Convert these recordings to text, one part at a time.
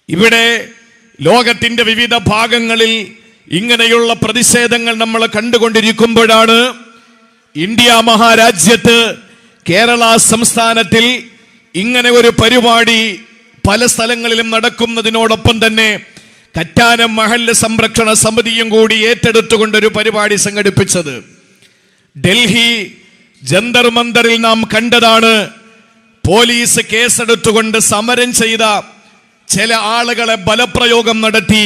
ഇവിടെ ലോകത്തിന്റെ വിവിധ ഭാഗങ്ങളിൽ ഇങ്ങനെയുള്ള പ്രതിഷേധങ്ങൾ നമ്മൾ കണ്ടുകൊണ്ടിരിക്കുമ്പോഴാണ് ഇന്ത്യ മഹാരാജ്യത്ത് കേരള സംസ്ഥാനത്തിൽ ഇങ്ങനെ ഒരു പരിപാടി പല സ്ഥലങ്ങളിലും നടക്കുന്നതിനോടൊപ്പം തന്നെ കറ്റാനം മഹല്ല് സംരക്ഷണ സമിതിയും കൂടി ഏറ്റെടുത്തുകൊണ്ടൊരു പരിപാടി സംഘടിപ്പിച്ചത്. ഡൽഹി ജന്തർ മന്ദറിൽ നാം കണ്ടതാണ്. പോലീസ് കേസെടുത്തുകൊണ്ട് സമരം ചെയ്ത ചില ആളുകളെ ബലപ്രയോഗം നടത്തി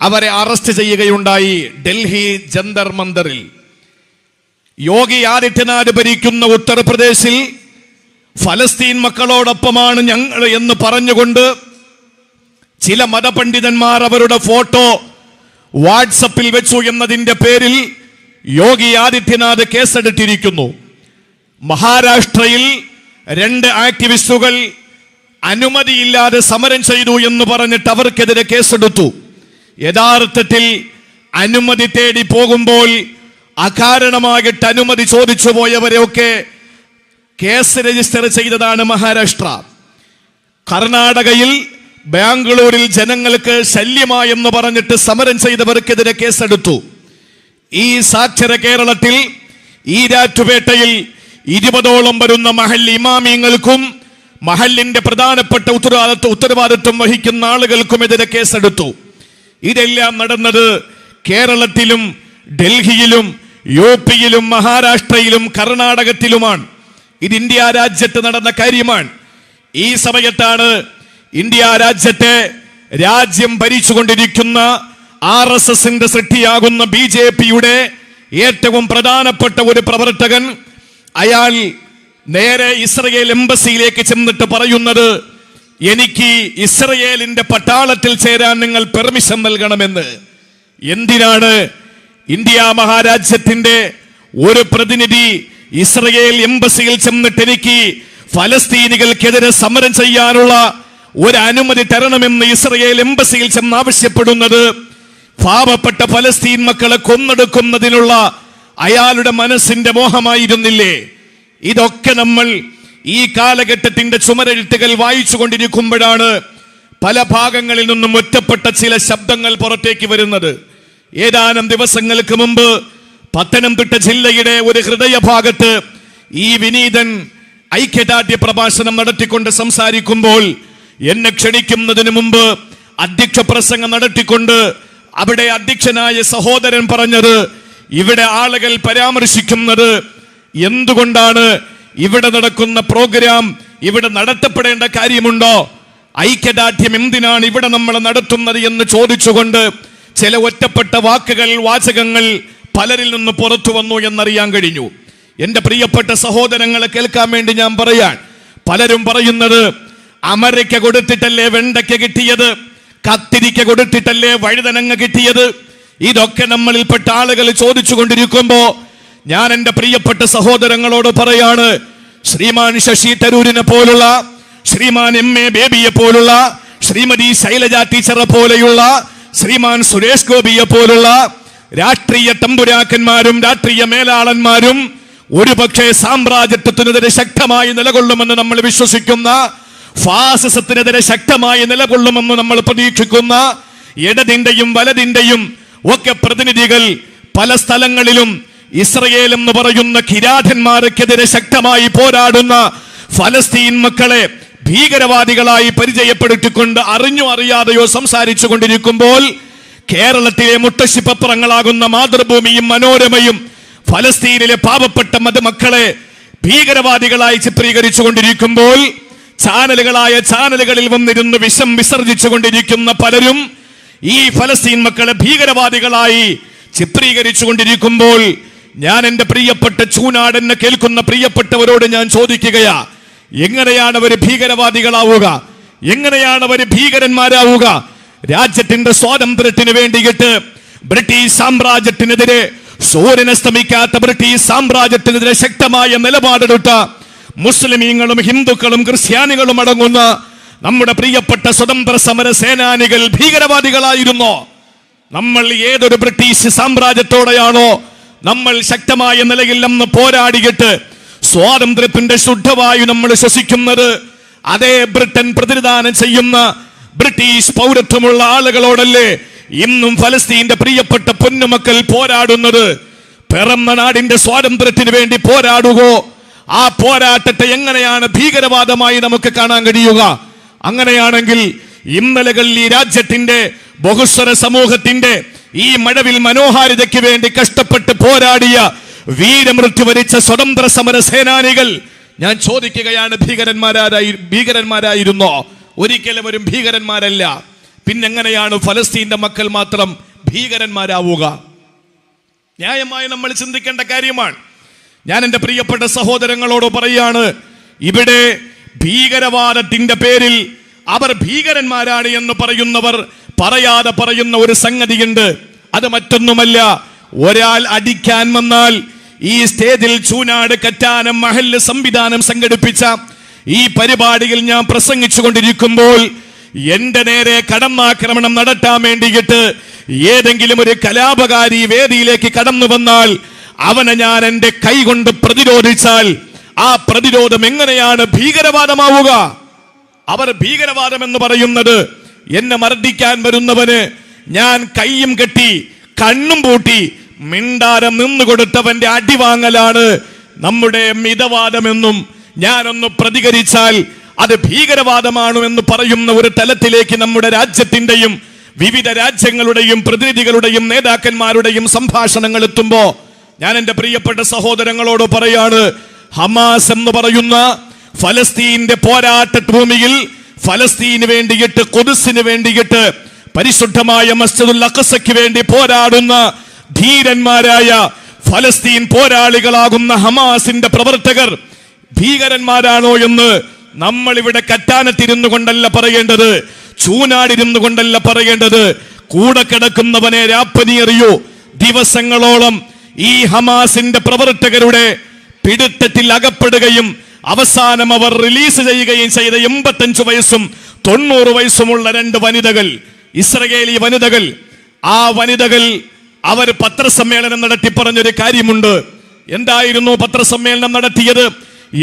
അവരെ അറസ്റ്റ് ചെയ്യുകയുണ്ടായി. ഡൽഹി ജന്തർ മന്ദറിൽ യോഗി ആദിത്യനാഥ് ഭരിക്കുന്ന ഉത്തർപ്രദേശിൽ ഫലസ്തീൻ മക്കളോടൊപ്പമാണ് ഞങ്ങൾ എന്ന് പറഞ്ഞുകൊണ്ട് ചില മതപണ്ഡിതന്മാർ അവരുടെ ഫോട്ടോ വാട്സപ്പിൽ വെച്ചു എന്നതിന്റെ പേരിൽ യോഗി ആദിത്യനാഥ് കേസെടുത്തിരിക്കുന്നു. മഹാരാഷ്ട്രയിൽ 2 ആക്ടിവിസ്റ്റുകൾ അനുമതിയില്ലാതെ സമരം ചെയ്തു എന്ന് പറഞ്ഞിട്ട് അവർക്കെതിരെ കേസെടുത്തു. യഥാർത്ഥത്തിൽ അനുമതി തേടി പോകുമ്പോൾ അകാരണമായിട്ട് അനുമതി ചോദിച്ചു പോയവരെയൊക്കെ കേസ് രജിസ്റ്റർ ചെയ്തതാണ് മഹാരാഷ്ട്ര. കർണാടകയിൽ ബാംഗ്ലൂരിൽ ജനങ്ങൾക്ക് ശല്യമായെന്ന് പറഞ്ഞിട്ട് സമരം ചെയ്തവർക്കെതിരെ കേസെടുത്തു. ഈ സാക്ഷര കേരളത്തിൽ ഈരാറ്റുപേട്ടയിൽ 20ഓളം വരുന്ന മഹല്ല് ഇമാമിയങ്ങൾക്കും മഹല്ലിന്റെ പ്രധാനപ്പെട്ട ഉത്തരവാദിത്വം വഹിക്കുന്ന ആളുകൾക്കുമെതിരെ കേസെടുത്തു. ഇതെല്ലാം നടന്നത് കേരളത്തിലും ഡൽഹിയിലും യുപിയിലും മഹാരാഷ്ട്രയിലും കർണാടകത്തിലുമാണ്. ഇത് ഇന്ത്യ രാജ്യത്ത് നടന്ന കാര്യമാണ്. ഈ സമയത്താണ് ഇന്ത്യ രാജ്യത്തെ രാജ്യം ഭരിച്ചുകൊണ്ടിരിക്കുന്ന RSSന്റെ സൃഷ്ടിയാകുന്ന BJPയുടെ ഏറ്റവും പ്രധാനപ്പെട്ട ഒരു പ്രവർത്തകൻ, അയാൾ നേരെ ഇസ്രയേൽ എംബസിയിലേക്ക് ചെന്നിട്ട് പറയുന്നത്, എനിക്ക് ഇസ്രയേലിന്റെ പട്ടാളത്തിൽ ചേരാൻ നിങ്ങൾ പെർമിഷൻ നൽകണമെന്ന്. എന്തിനാണ് ഇന്ത്യ മഹാരാജ്യത്തിന്റെ ഒരു പ്രതിനിധി ഇസ്രയേൽ എംബസിയിൽ ചെന്നിട്ട് എനിക്ക് ഫലസ്തീനികൾക്കെതിരെ സമരം ചെയ്യാനുള്ള ഒരു അനുമതി തരണമെന്ന് ഇസ്രയേൽ എംബസിയിൽ ചെന്ന് ആവശ്യപ്പെടുന്നത്? പാവപ്പെട്ട ഫലസ്തീൻ മക്കളെ കൊന്നെടുക്കുന്നതിനുള്ള അയാളുടെ മനസ്സിന്റെ മോഹമായിരുന്നില്ലേ? ഇതൊക്കെ നമ്മൾ ഈ കാലഘട്ടത്തിന്റെ ചുമരെഴുത്തുകൾ വായിച്ചു കൊണ്ടിരിക്കുമ്പോഴാണ് പല ഭാഗങ്ങളിൽ നിന്നും ഒറ്റപ്പെട്ട ചില ശബ്ദങ്ങൾ പുറത്തേക്ക് വരുന്നത്. ഏതാനും ദിവസങ്ങൾക്ക് മുമ്പ് പത്തനംതിട്ട ജില്ലയുടെ ഒരു ഹൃദയഭാഗത്ത് ഈ വിനീതൻ ഐക്യദാർഢ്യ പ്രഭാഷണം നടത്തിക്കൊണ്ട് സംസാരിക്കുമ്പോൾ എന്നെ ക്ഷണിക്കുന്നതിന് മുമ്പ് അധ്യക്ഷ പ്രസംഗം നടത്തിക്കൊണ്ട് അവിടെ അധ്യക്ഷനായ സഹോദരൻ പറഞ്ഞത്, ഇവിടെ ആളുകൾ പരാമർശിക്കുന്നത് എന്തുകൊണ്ടാണ് ഇവിടെ നടക്കുന്ന പ്രോഗ്രാം ഇവിടെ നടത്തപ്പെടേണ്ട കാര്യമുണ്ടോ? ഐക്യദാർഢ്യം എന്തിനാണ് ഇവിടെ നമ്മൾ നടത്തുന്നത് എന്ന് ചോദിച്ചുകൊണ്ട് ചില ഒറ്റപ്പെട്ട വാക്കുകൾ, വാചകങ്ങൾ പലരിൽ നിന്ന് പുറത്തു വന്നു എന്നറിയാൻ കഴിഞ്ഞു. എന്റെ പ്രിയപ്പെട്ട സഹോദരങ്ങളെ കേൾക്കാൻ വേണ്ടി ഞാൻ പറയാൻ, പലരും പറയുന്നത് അമരയ്ക്ക കൊടുത്തിട്ടല്ലേ വെണ്ടയ്ക്ക കിട്ടിയത്, കത്തിരിക്ക കൊടുത്തിട്ടല്ലേ വഴുതനങ്ങ കിട്ടിയത്. ഇതൊക്കെ നമ്മളിൽപ്പെട്ട ആളുകൾ ചോദിച്ചു കൊണ്ടിരിക്കുമ്പോ ഞാൻ എന്റെ പ്രിയപ്പെട്ട സഹോദരങ്ങളോട് പറയാണ്, ശ്രീമാൻ ശശി തരൂരിനെ പോലുള്ള, ശ്രീമാൻ MA ബേബിയെ പോലുള്ള, ശ്രീമതി ശൈലജ ടീച്ചറെ പോലെയുള്ള, ശ്രീമാൻ സുരേഷ് ഗോപിയെ പോലുള്ള രാഷ്ട്രീയ തമ്പുരാക്കന്മാരും രാഷ്ട്രീയ മേലാളന്മാരും ഒരുപക്ഷെ സാമ്രാജ്യത്വത്തിനെതിരെ ശക്തമായി നിലകൊള്ളുമെന്ന് നമ്മൾ വിശ്വസിക്കുന്ന, ഫാസിസത്തിനെതിരെ ശക്തമായി നിലകൊള്ളുമെന്ന് നമ്മൾ പ്രതീക്ഷിക്കുന്ന ഇടതിന്റെയും വലതിന്റെയും ഒക്കെ പ്രതിനിധികൾ പല സ്ഥലങ്ങളിലും ഇസ്രയേൽ എന്ന് പറയുന്ന കിരാതന്മാർക്കെതിരെ ശക്തമായി പോരാടുന്ന ഫലസ്തീൻ മക്കളെ ഭീകരവാദികളായി പരിചയപ്പെടുത്തിക്കൊണ്ട് അറിഞ്ഞോ അറിയാതെയോ സംസാരിച്ചു കൊണ്ടിരിക്കുമ്പോൾ കേരളത്തിലെ മുത്തശ്ശിപ്പത്രങ്ങളാകുന്ന മാതൃഭൂമിയും മനോരമയും ഫലസ്തീനിലെ പാവപ്പെട്ട മതമക്കളെ ഭീകരവാദികളായി ചിത്രീകരിച്ചു കൊണ്ടിരിക്കുമ്പോൾ ചാനലുകളിൽ വന്നിരുന്ന് വിഷം വിസർജിച്ചു കൊണ്ടിരിക്കുന്ന പലരും ഈ ഫലസ്തീൻ മക്കളെ ഭീകരവാദികളായി ചിത്രീകരിച്ചു കൊണ്ടിരിക്കുമ്പോൾ ഞാൻ എന്റെ പ്രിയപ്പെട്ട ചൂനാടെന്നെ കേൾക്കുന്ന പ്രിയപ്പെട്ടവരോട് ഞാൻ ചോദിക്കുകയാ, എങ്ങനെയാണ് അവർ ഭീകരവാദികളാവുക? എങ്ങനെയാണ് അവർ ഭീകരന്മാരാവുക? രാജ്യത്തിന്റെ സ്വാതന്ത്ര്യത്തിന് വേണ്ടിയിട്ട് ബ്രിട്ടീഷ് സാമ്രാജ്യത്തിനെതിരെ, സൂര്യനസ്തമിക്കാത്ത ബ്രിട്ടീഷ് സാമ്രാജ്യത്തിനെതിരെ ശക്തമായ നിലപാടെടുത്ത മുസ്ലിമീങ്ങളും ഹിന്ദുക്കളും ക്രിസ്ത്യാനികളും അടങ്ങുന്ന നമ്മുടെ പ്രിയപ്പെട്ട സ്വതന്ത്ര സമര സേനാനികൾ ഭീകരവാദികളായിരുന്നോ? നമ്മൾ ഏതൊരു ബ്രിട്ടീഷ് സാമ്രാജ്യത്തോടെയാണോ നമ്മൾ ശക്തമായ നിലയിൽ നിന്ന് പോരാടിയിട്ട് സ്വാതന്ത്ര്യത്തിന്റെ ശുദ്ധവായു നമ്മൾ ശ്വസിക്കുന്നത്, അതേ ബ്രിട്ടൻ പ്രതിനിധാനം ചെയ്യുന്ന ബ്രിട്ടീഷ് പൗരത്വമുള്ള ആളുകളോടല്ലേ ഇന്നും ഫലസ്തീന്റെ പ്രിയപ്പെട്ട പൊന്നുമക്കൾ പോരാടുന്നത്? പിറന്ന നാടിന്റെ സ്വാതന്ത്ര്യത്തിന് വേണ്ടി പോരാടുകോ? ആ പോരാട്ടത്തെ എങ്ങനെയാണ് ഭീകരവാദമായി നമുക്ക് കാണാൻ കഴിയുക? അങ്ങനെയാണെങ്കിൽ ഇന്നലകളിൽ ഈ രാജ്യത്തിന്റെ ബഹുസ്വര സമൂഹത്തിന്റെ ഈ മഴവിൽ മനോഹാരിതയ്ക്ക് വേണ്ടി കഷ്ടപ്പെട്ട് പോരാടിയ വീരമൃത്യു വരിച്ച സ്വതന്ത്ര സമര സേനാനികൾ, ഞാൻ ചോദിക്കുകയാണ്, ഭീകരന്മാരായിരുന്നോ? ഒരിക്കലും ഒരു ഭീകരന്മാരല്ല. പിന്നെങ്ങനെയാണ് ഫലസ്തീന്റെ മക്കൾ മാത്രം ഭീകരന്മാരാവുക? ന്യായമായി നമ്മൾ ചിന്തിക്കേണ്ട കാര്യമാണ്. ഞാൻ എൻ്റെ പ്രിയപ്പെട്ട സഹോദരങ്ങളോട് പറയാണ്, ഇവിടെ ഭീകരവാദത്തിന്റെ പേരിൽ അവർ ഭീകരന്മാരാണ് എന്ന് പറയുന്നവർ പറയാതെ പറയുന്ന ഒരു സംഗതിയുണ്ട്. അത് മറ്റൊന്നുമല്ല, ഒരാൾ അടിക്കാൻ വന്നാൽ ഈ സ്റ്റേജിൽ ചൂനാട് കറ്റാനം മഹല്ല് സംവിധാനം സംഘടിപ്പിച്ച ഈ പരിപാടിയിൽ ഞാൻ പ്രസംഗിച്ചു കൊണ്ടിരിക്കുമ്പോൾ എന്റെ നേരെ കടന്നാക്രമണം നടത്താൻ വേണ്ടിയിട്ട് ഏതെങ്കിലും ഒരു കലാപകാരി വേദിയിലേക്ക് കടന്നു വന്നാൽ അവനെ ഞാൻ എന്റെ കൈ കൊണ്ട് പ്രതിരോധിച്ചാൽ ആ പ്രതിരോധം എങ്ങനെയാണ് ഭീകരവാദമാവുക? അവർ ഭീകരവാദം എന്ന് പറയുന്നത് എന്നെ മർദ്ദിക്കാൻ വരുന്നവന് ഞാൻ കൈയും കെട്ടി കണ്ണും പൂട്ടി മിണ്ടാരം നിന്നുകൊടുത്തവന്റെ അടിവാങ്ങലാണ് നമ്മുടെ മിതവാദമെന്നും ഞാനൊന്ന് പ്രതികരിച്ചാൽ അത് ഭീകരവാദമാണ് എന്ന് പറയുന്ന ഒരു തലത്തിലേക്ക് നമ്മുടെ രാജ്യത്തിന്റെയും വിവിധ രാജ്യങ്ങളുടെയും പ്രതിനിധികളുടെയും നേതാക്കന്മാരുടെയും സംഭാഷണങ്ങൾ എത്തുമ്പോ ഞാൻ എൻ്റെ പ്രിയപ്പെട്ട സഹോദരങ്ങളോട് പറയാണ്, ഹമാസ് എന്ന് പറയുന്ന ഫലസ്തീന്റെ പോരാട്ട ഭൂമിയിൽ ഫലസ്തീന് വേണ്ടിയിട്ട്, ഖുദ്സിന് വേണ്ടിയിട്ട്, പരിശുദ്ധമായ മസ്ജിദുൽ അഖ്സയ്ക്ക് വേണ്ടി പോരാടുന്ന ധീരന്മാരായ ഫലസ്തീൻ പോരാളികളാകുന്ന ഹമാസിന്റെ പ്രവർത്തകർ ഭീകരന്മാരാണോ എന്ന് നമ്മൾ ഇവിടെ കറ്റാനത്തിരുന്നു കൊണ്ടല്ല പറയേണ്ടത്, ചൂനാടിരുന്നു കൊണ്ടല്ല പറയേണ്ടത്. കൂടെ കിടക്കുന്നവനെ രാപ്പനി അറിയൂ. ദിവസങ്ങളോളം ഈ ഹമാസിന്റെ പ്രവർത്തകരുടെ പിടുത്തത്തിൽ അകപ്പെടുകയും അവസാനം അവർ റിലീസ് ചെയ്യുകയും ചെയ്ത 85 വയസ്സും 90 വയസ്സുമുള്ള 2 വനിതകൾ, ഇസ്രയേലി വനിതകൾ. ആ വനിതകൾ അവർ പത്രസമ്മേളനം നടത്തി പറഞ്ഞൊരു കാര്യമുണ്ട്. എന്തായിരുന്നു പത്രസമ്മേളനം നടത്തിയത്?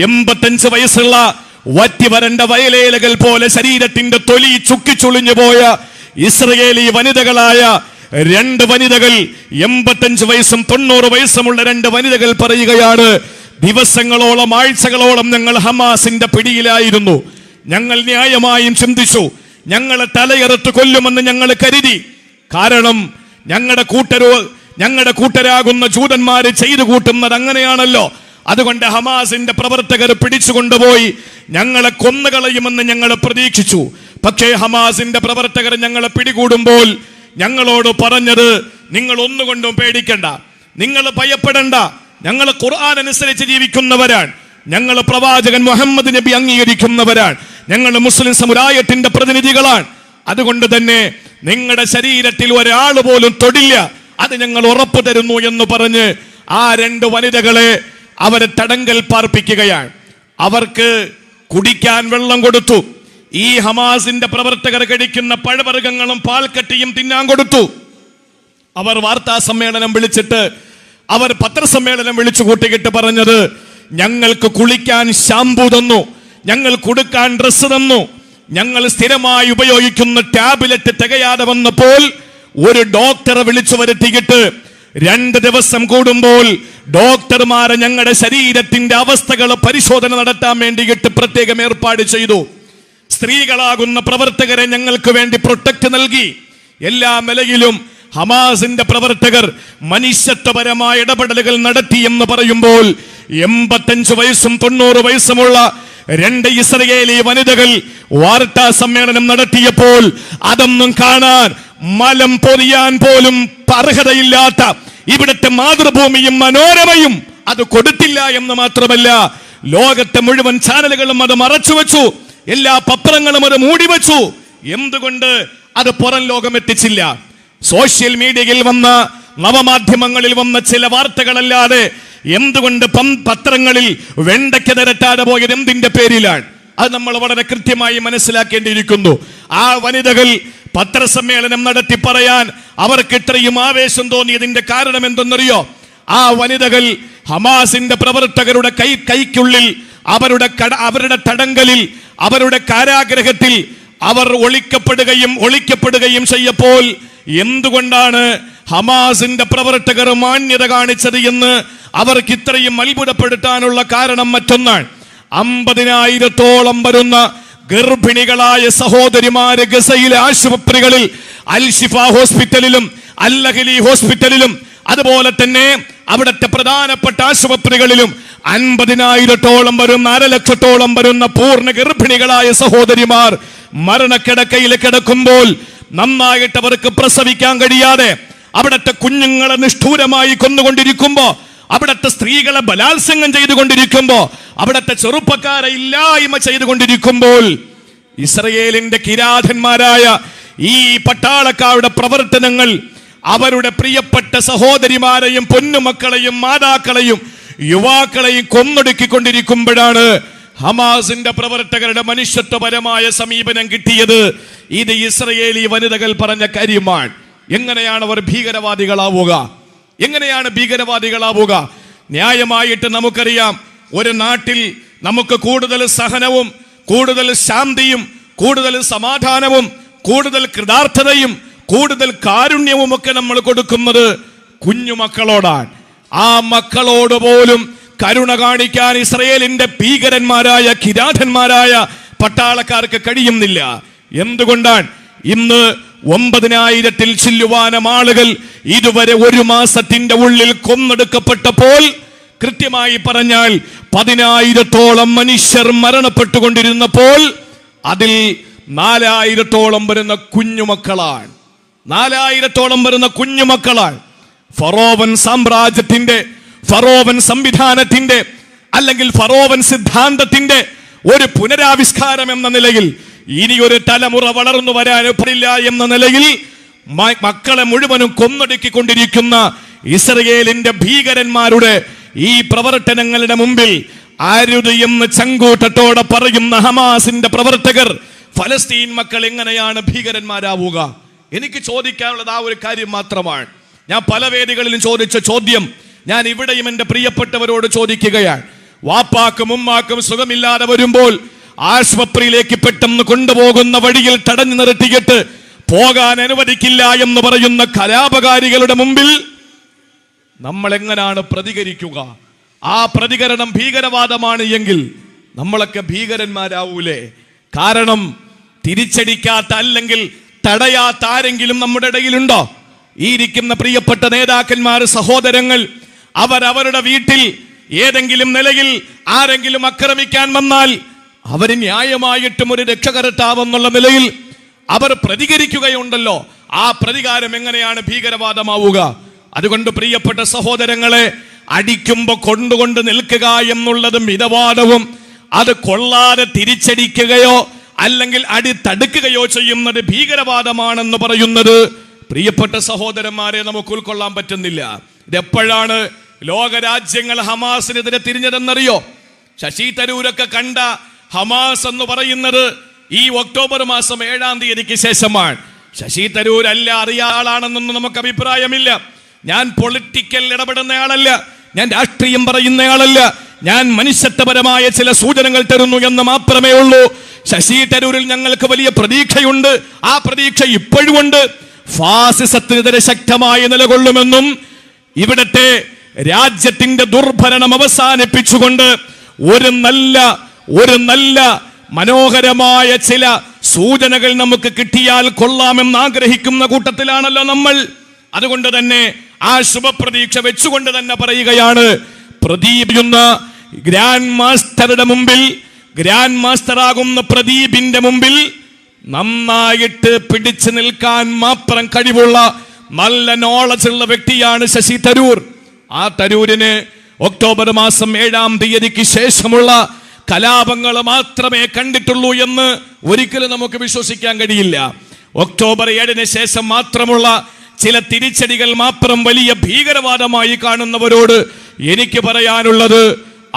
85 വയസ്സുള്ള വറ്റിവരണ്ട വയലേലകൾ പോലെ ശരീരത്തിന്റെ തൊലി ചുക്കിച്ചുളിഞ്ഞു പോയ ഇസ്രയേലി വനിതകളായ 2 വനിതകൾ, 85 വയസ്സും 90 വയസ്സുമുള്ള 2 വനിതകൾ പറയുകയാണ്, ദിവസങ്ങളോളം ആഴ്ചകളോളം ഞങ്ങൾ ഹമാസിന്റെ പിടിയിലായിരുന്നു. ഞങ്ങൾ ന്യായമായും ചിന്തിച്ചു, ഞങ്ങളെ തലയെറുത്ത് കൊല്ലുമെന്ന് ഞങ്ങൾ കരുതി. കാരണം ഞങ്ങളുടെ കൂട്ടരാകുന്ന ജൂതന്മാര് ചെയ്തു കൂട്ടുന്നത് അങ്ങനെയാണല്ലോ. അതുകൊണ്ട് ഹമാസിന്റെ പ്രവർത്തകർ പിടിച്ചുകൊണ്ടുപോയി ഞങ്ങളെ കൊന്നുകളയുമെന്ന് ഞങ്ങൾ പ്രതീക്ഷിച്ചു. പക്ഷേ ഹമാസിന്റെ പ്രവർത്തകർ ഞങ്ങളെ പിടികൂടുമ്പോൾ ഞങ്ങളോട് പറഞ്ഞത്, നിങ്ങൾ ഒന്നുകൊണ്ടും പേടിക്കണ്ട, നിങ്ങൾ ഭയപ്പെടണ്ട, ഞങ്ങൾ ഖുർആൻ അനുസരിച്ച് ജീവിക്കുന്നവരാണ്, ഞങ്ങൾ പ്രവാചകൻ മുഹമ്മദ് നബി അംഗീകരിക്കുന്നവരാണ്, ഞങ്ങൾ മുസ്ലിം സമുദായത്തിന്റെ പ്രതിനിധികളാണ്. അതുകൊണ്ട് തന്നെ നിങ്ങളുടെ ശരീരത്തിൽ ഒരാൾ പോലും തൊടില്ല, അത് ഞങ്ങൾ ഉറപ്പു തരുന്നു എന്ന് പറഞ്ഞ് ആ 2 വനിതകളെ അവരെ തടങ്കൽ പാർപ്പിക്കുകയാണ്. അവർക്ക് കുടിക്കാൻ വെള്ളം കൊടുത്തു. ഈ ഹമാസിന്റെ പ്രവർത്തകർ കഴിക്കുന്ന പഴവർഗ്ഗങ്ങളും പാൽക്കട്ടിയും തിന്നാൻ കൊടുത്തു. അവർ വാർത്താ സമ്മേളനം വിളിച്ചിട്ട്, അവർ പത്രസമ്മേളനം വിളിച്ചു കൂട്ടിയിട്ട് പറഞ്ഞത്, ഞങ്ങൾക്ക് കുളിക്കാൻ ഷാമ്പു തന്നു, ഞങ്ങൾ കൊടുക്കാൻ ഡ്രസ്സ് തന്നു, ഞങ്ങൾ സ്ഥിരമായി ഉപയോഗിക്കുന്ന ടാബ്ലറ്റ് തികയാതെ വന്നപ്പോൾ ഒരു ഡോക്ടറെ വിളിച്ചു വരുത്തിയിട്ട് 2 ദിവസം കൂടുമ്പോൾ ഡോക്ടർമാരെ ഞങ്ങളുടെ ശരീരത്തിന്റെ അവസ്ഥകൾ പരിശോധന നടത്താൻ വേണ്ടിയിട്ട് പ്രത്യേകം ഏർപ്പാട് ചെയ്തു. സ്ത്രീകളാകുന്ന പ്രവർത്തകരെ ഞങ്ങൾക്ക് വേണ്ടി പ്രൊട്ടക്ട് നൽകി. എല്ലാ നിലയിലും ഹമാസിന്റെ പ്രവർത്തകർ മനുഷ്യത്വപരമായ ഇടപെടലുകൾ നടത്തി എന്ന് പറയുമ്പോൾ 85 വയസ്സും 90 വയസ്സുമുള്ള 2 ഇസ്രയേലി വനിതകൾ വാർത്താ സമ്മേളനം നടത്തിയപ്പോൾ അതൊന്നും കാണാൻ മലം പൊതിയാൻ പോലും അർഹതയില്ലാത്ത ഇവിടുത്തെ മാതൃഭൂമിയും മനോരമയും അത് കൊടുത്തില്ല എന്ന് മാത്രമല്ല, ലോകത്തെ മുഴുവൻ ചാനലുകളും അത് മറച്ചുവെച്ചു, എല്ലാ പത്രങ്ങളും അത് മൂടിവെച്ചു. എന്തുകൊണ്ട് അത് പുറം ലോകം എത്തിച്ചില്ല? സോഷ്യൽ മീഡിയയിൽ വന്ന, നവമാധ്യമങ്ങളിൽ വന്ന ചില വാർത്തകളല്ലാതെ എന്തുകൊണ്ട് പത്രങ്ങളിൽ വെണ്ടയ്ക്ക് നിരത്താതെ പോയത് എന്തിന്റെ പേരിലാണ്? അത് നമ്മൾ വളരെ കൃത്യമായി മനസ്സിലാക്കേണ്ടിയിരിക്കുന്നു. ആ വനിതകൾ പത്രസമ്മേളനം നടത്തി പറയാൻ അവർക്ക് ഇത്രയും ആവേശം തോന്നിയതിന്റെ കാരണം എന്തെന്നറിയോ? ആ വനിതകൾ ഹമാസിന്റെ പ്രവർത്തകരുടെ കൈക്കുള്ളിൽ, അവരുടെ തടങ്കലിൽ, അവരുടെ കാരാഗ്രഹത്തിൽ അവർ ഒളിക്കപ്പെടുകയും ചെയ്യപ്പോൾ എന്തുകൊണ്ടാണ് ഹമാസിന്റെ പ്രവർത്തകർ മാന്യത കാണിച്ചത് എന്ന് അവർക്ക് ഇത്രയും അത്ഭുതപ്പെടുത്താനുള്ള കാരണം മറ്റൊന്നാണ്. 50,000-ഓളം വരുന്ന ഗർഭിണികളായ സഹോദരിമാര് ഗസയിലെ ആശുപത്രികളിൽ അൽ-ഷിഫ ഹോസ്പിറ്റലിലും അൽ-അഹ്ലി ഹോസ്പിറ്റലിലും അതുപോലെ തന്നെ അവിടുത്തെ പ്രധാനപ്പെട്ട ആശുപത്രികളിലും 50,000-ഓളം വരുന്ന 1,00,000-ഓളം വരുന്ന പൂർണ്ണ ഗർഭിണികളായ സഹോദരിമാർ മരണക്കിടക്കയിൽ കിടക്കുമ്പോൾ നന്നായിട്ട് അവർക്ക് പ്രസവിക്കാൻ കഴിയാതെ അവിടുത്തെ കുഞ്ഞുങ്ങളെ നിഷ്ഠൂരമായി കൊന്നുകൊണ്ടിരിക്കുമ്പോ, അവിടുത്തെ സ്ത്രീകളെ ബലാത്സംഗം ചെയ്തുകൊണ്ടിരിക്കുമ്പോ, അവിടുത്തെ ചെറുപ്പക്കാരെ ഇല്ലായ്മ ചെയ്തുകൊണ്ടിരിക്കുമ്പോൾ ഇസ്രയേലിന്റെ കിരാതന്മാരായ ഈ പട്ടാളക്കാരുടെ പ്രവർത്തനങ്ങൾ അവരുടെ പ്രിയപ്പെട്ട സഹോദരിമാരെയും പൊന്നുമക്കളെയും മാതാക്കളെയും യുവാക്കളെയും കൊന്നൊടുക്കിക്കൊണ്ടിരിക്കുമ്പോഴാണ് ഹമാസിന്റെ പ്രവർത്തകരുടെ മനുഷ്യത്വപരമായ സമീപനം കിട്ടിയത്. ഇത് ഇസ്രയേലി വനിതകൾ പറഞ്ഞ കാര്യമാണ്. എങ്ങനെയാണ് അവർ ഭീകരവാദികളാവുക? എങ്ങനെയാണ് ഭീകരവാദികളാവുക? ന്യായമായിട്ട് നമുക്കറിയാം, ഒരു നാട്ടിൽ നമുക്ക് കൂടുതൽ സഹനവും കൂടുതൽ ശാന്തിയും കൂടുതൽ സമാധാനവും കൂടുതൽ കൃതാർത്ഥതയും കൂടുതൽ കാരുണ്യവും ഒക്കെ നമ്മൾ കൊടുക്കുന്നത് കുഞ്ഞുമക്കളോടാണ്. ആ മക്കളോട് പോലും കരുണ കാണിക്കാൻ ഇസ്രയേലിന്റെ ഭീകരന്മാരായ കിരാതന്മാരായ പട്ടാളക്കാർക്ക് കഴിയുന്നില്ല. എന്തുകൊണ്ടാണ്? ഇന്ന് 9,000-ൽ ചില്ലുവാനം ആളുകൾ ഇതുവരെ 1 മാസത്തിന്റെ ഉള്ളിൽ കൊന്നെടുക്കപ്പെട്ടപ്പോൾ, കൃത്യമായി പറഞ്ഞാൽ 10,000-ഓളം മനുഷ്യർ മരണപ്പെട്ടുകൊണ്ടിരുന്നപ്പോൾ അതിൽ 4,000-ഓളം വരുന്ന കുഞ്ഞുമക്കളാണ്. 4,000-ഓളം വരുന്ന കുഞ്ഞുമക്കളാണ്. ഫറോവൻ സാമ്രാജ്യത്തിന്റെ, ഫറോവൻ സംവിധാനത്തിന്റെ അല്ലെങ്കിൽ ഫറോവൻ സിദ്ധാന്തത്തിന്റെ ഒരു പുനരാവിഷ്കാരം എന്ന നിലയിൽ, ഇനി ഒരു തലമുറ വളർന്നു വരാൻ പാടില്ല എന്ന നിലയിൽ മക്കളെ മുഴുവനും കൊന്നൊടുക്കിക്കൊണ്ടിരിക്കുന്ന ഇസ്രയേലിന്റെ ഭീകരന്മാരുടെ ഈ പ്രവർത്തനങ്ങളുടെ മുമ്പിൽ അരുത് എന്ന് ചങ്കൂട്ടത്തോടെ പറയുന്ന ഹമാസിന്റെ പ്രവർത്തകർ, ഫലസ്തീൻ മക്കൾ എങ്ങനെയാണ് ഭീകരന്മാരാവുക? എനിക്ക് ചോദിക്കാനുള്ളത് ആ ഒരു കാര്യം മാത്രമാണ്. ഞാൻ പല വേദികളിലും ചോദിച്ച ചോദ്യം ഞാൻ ഇവിടെയും എൻ്റെ പ്രിയപ്പെട്ടവരോട് ചോദിക്കുകയാണ്. വാപ്പാക്കും ഉമ്മാക്കും സുഖമില്ലാതെ വരുമ്പോൾ ആശുപത്രിയിലേക്ക് പെട്ടെന്ന് കൊണ്ടുപോകുന്ന വഴിയിൽ തടഞ്ഞു നിർത്തിയിട്ട് പോകാൻ അനുവദിക്കില്ല എന്ന് പറയുന്ന കലാപകാരികളുടെ മുമ്പിൽ നമ്മൾ എങ്ങനെയാണ് പ്രതികരിക്കുക? ആ പ്രതികരണം ഭീകരവാദമാണ് എങ്കിൽ നമ്മളൊക്കെ ഭീകരന്മാരാവൂലേ? കാരണം തിരിച്ചടിക്കാത്ത അല്ലെങ്കിൽ തടയാത്ത ആരെങ്കിലും നമ്മുടെ ഇടയിലുണ്ടോ? ഈ ഇരിക്കുന്ന പ്രിയപ്പെട്ട നേതാക്കന്മാർ, സഹോദരങ്ങൾ, അവരവരുടെ വീട്ടിൽ ഏതെങ്കിലും നിലയിൽ ആരെങ്കിലും ആക്രമിക്കാൻ വന്നാൽ അവർ ന്യായമായിട്ടും ഒരു രക്ഷകർത്താവെന്നുള്ള നിലയിൽ അവർ പ്രതികരിക്കുകയുണ്ടല്ലോ. ആ പ്രതികാരം എങ്ങനെയാണ് ഭീകരവാദമാവുക? അതുകൊണ്ട് പ്രിയപ്പെട്ട സഹോദരങ്ങളെ, അടിക്കുമ്പോ കൊണ്ടുകൊണ്ട് നിൽക്കുക എന്നുള്ളത് മിതവാദവും, അത് കൊള്ളാതെ തിരിച്ചടിക്കുകയോ അല്ലെങ്കിൽ അടി തടുക്കുകയോ ചെയ്യുന്നത് ഭീകരവാദമാണെന്ന് പറയുന്നത് പ്രിയപ്പെട്ട സഹോദരന്മാരെ നമുക്ക് ഉൾക്കൊള്ളാൻ പറ്റുന്നില്ല. ഇതെപ്പോഴാണ് ലോകരാജ്യങ്ങൾ ഹമാസിനെതിരെ തിരിഞ്ഞതെന്നറിയോ? ശശി തരൂരൊക്കെ കണ്ട ഹമാസ് എന്ന് പറയുന്നത് ഈ ഒക്ടോബർ മാസം 7-ാം തീയതിക്ക് ശേഷമാണ്. ശശി തരൂർ അല്ല, അറിയാളാണെന്നൊന്നും നമുക്ക് അഭിപ്രായമില്ല. ഞാൻ പൊളിറ്റിക്കൽ ഇടപെടുന്നയാളല്ല, ഞാൻ രാഷ്ട്രീയം പറയുന്നയാളല്ല, ഞാൻ മനുഷ്യത്വപരമായ ചില സൂചനകൾ തരുന്നു എന്ന് മാത്രമേ ഉള്ളൂ. ശശി തരൂരിൽ ഞങ്ങൾക്ക് വലിയ പ്രതീക്ഷയുണ്ട്. ആ പ്രതീക്ഷ ഇപ്പോഴുമുണ്ട്. ഫാസിസത്തിനെതിരെ ശക്തമായി നിലകൊള്ളുമെന്നും ഇവിടത്തെ രാജ്യത്തിന്റെ ദുർഭരണം അവസാനിപ്പിച്ചുകൊണ്ട് ഒരു നല്ല മനോഹരമായ ചില സൂചനകൾ നമുക്ക് കിട്ടിയാൽ കൊള്ളാമെന്ന് ആഗ്രഹിക്കുന്ന കൂട്ടത്തിലാണല്ലോ നമ്മൾ. അതുകൊണ്ട് തന്നെ ആ ശുഭപ്രതീക്ഷ വെച്ചുകൊണ്ട് തന്നെ പറയുകയാണ്, പ്രദീപ് എന്ന ഗ്രാൻഡ് മാസ്റ്ററുടെ മുമ്പിൽ, ഗ്രാൻഡ് മാസ്റ്റർ ആകുന്ന പ്രദീപിന്റെ മുമ്പിൽ നന്നായിട്ട് പിടിച്ചു നിൽക്കാൻ മാത്രം കഴിവുള്ള നല്ല നോളജ് ഉള്ള വ്യക്തിയാണ് ശശി തരൂർ. ആ തരൂരിന് ഒക്ടോബർ മാസം 7-ാം തീയതിക്ക് ശേഷമുള്ള കലാപങ്ങൾ മാത്രമേ കണ്ടിട്ടുള്ളൂ എന്ന് ഒരിക്കലും നമുക്ക് വിശ്വസിക്കാൻ കഴിയില്ല. ഒക്ടോബർ 7-ന് ശേഷം മാത്രമുള്ള ചില തിരിച്ചടികൾ മാത്രം വലിയ ഭീകരവാദമായി കാണുന്നവരോട് എനിക്ക് പറയാനുള്ളത്,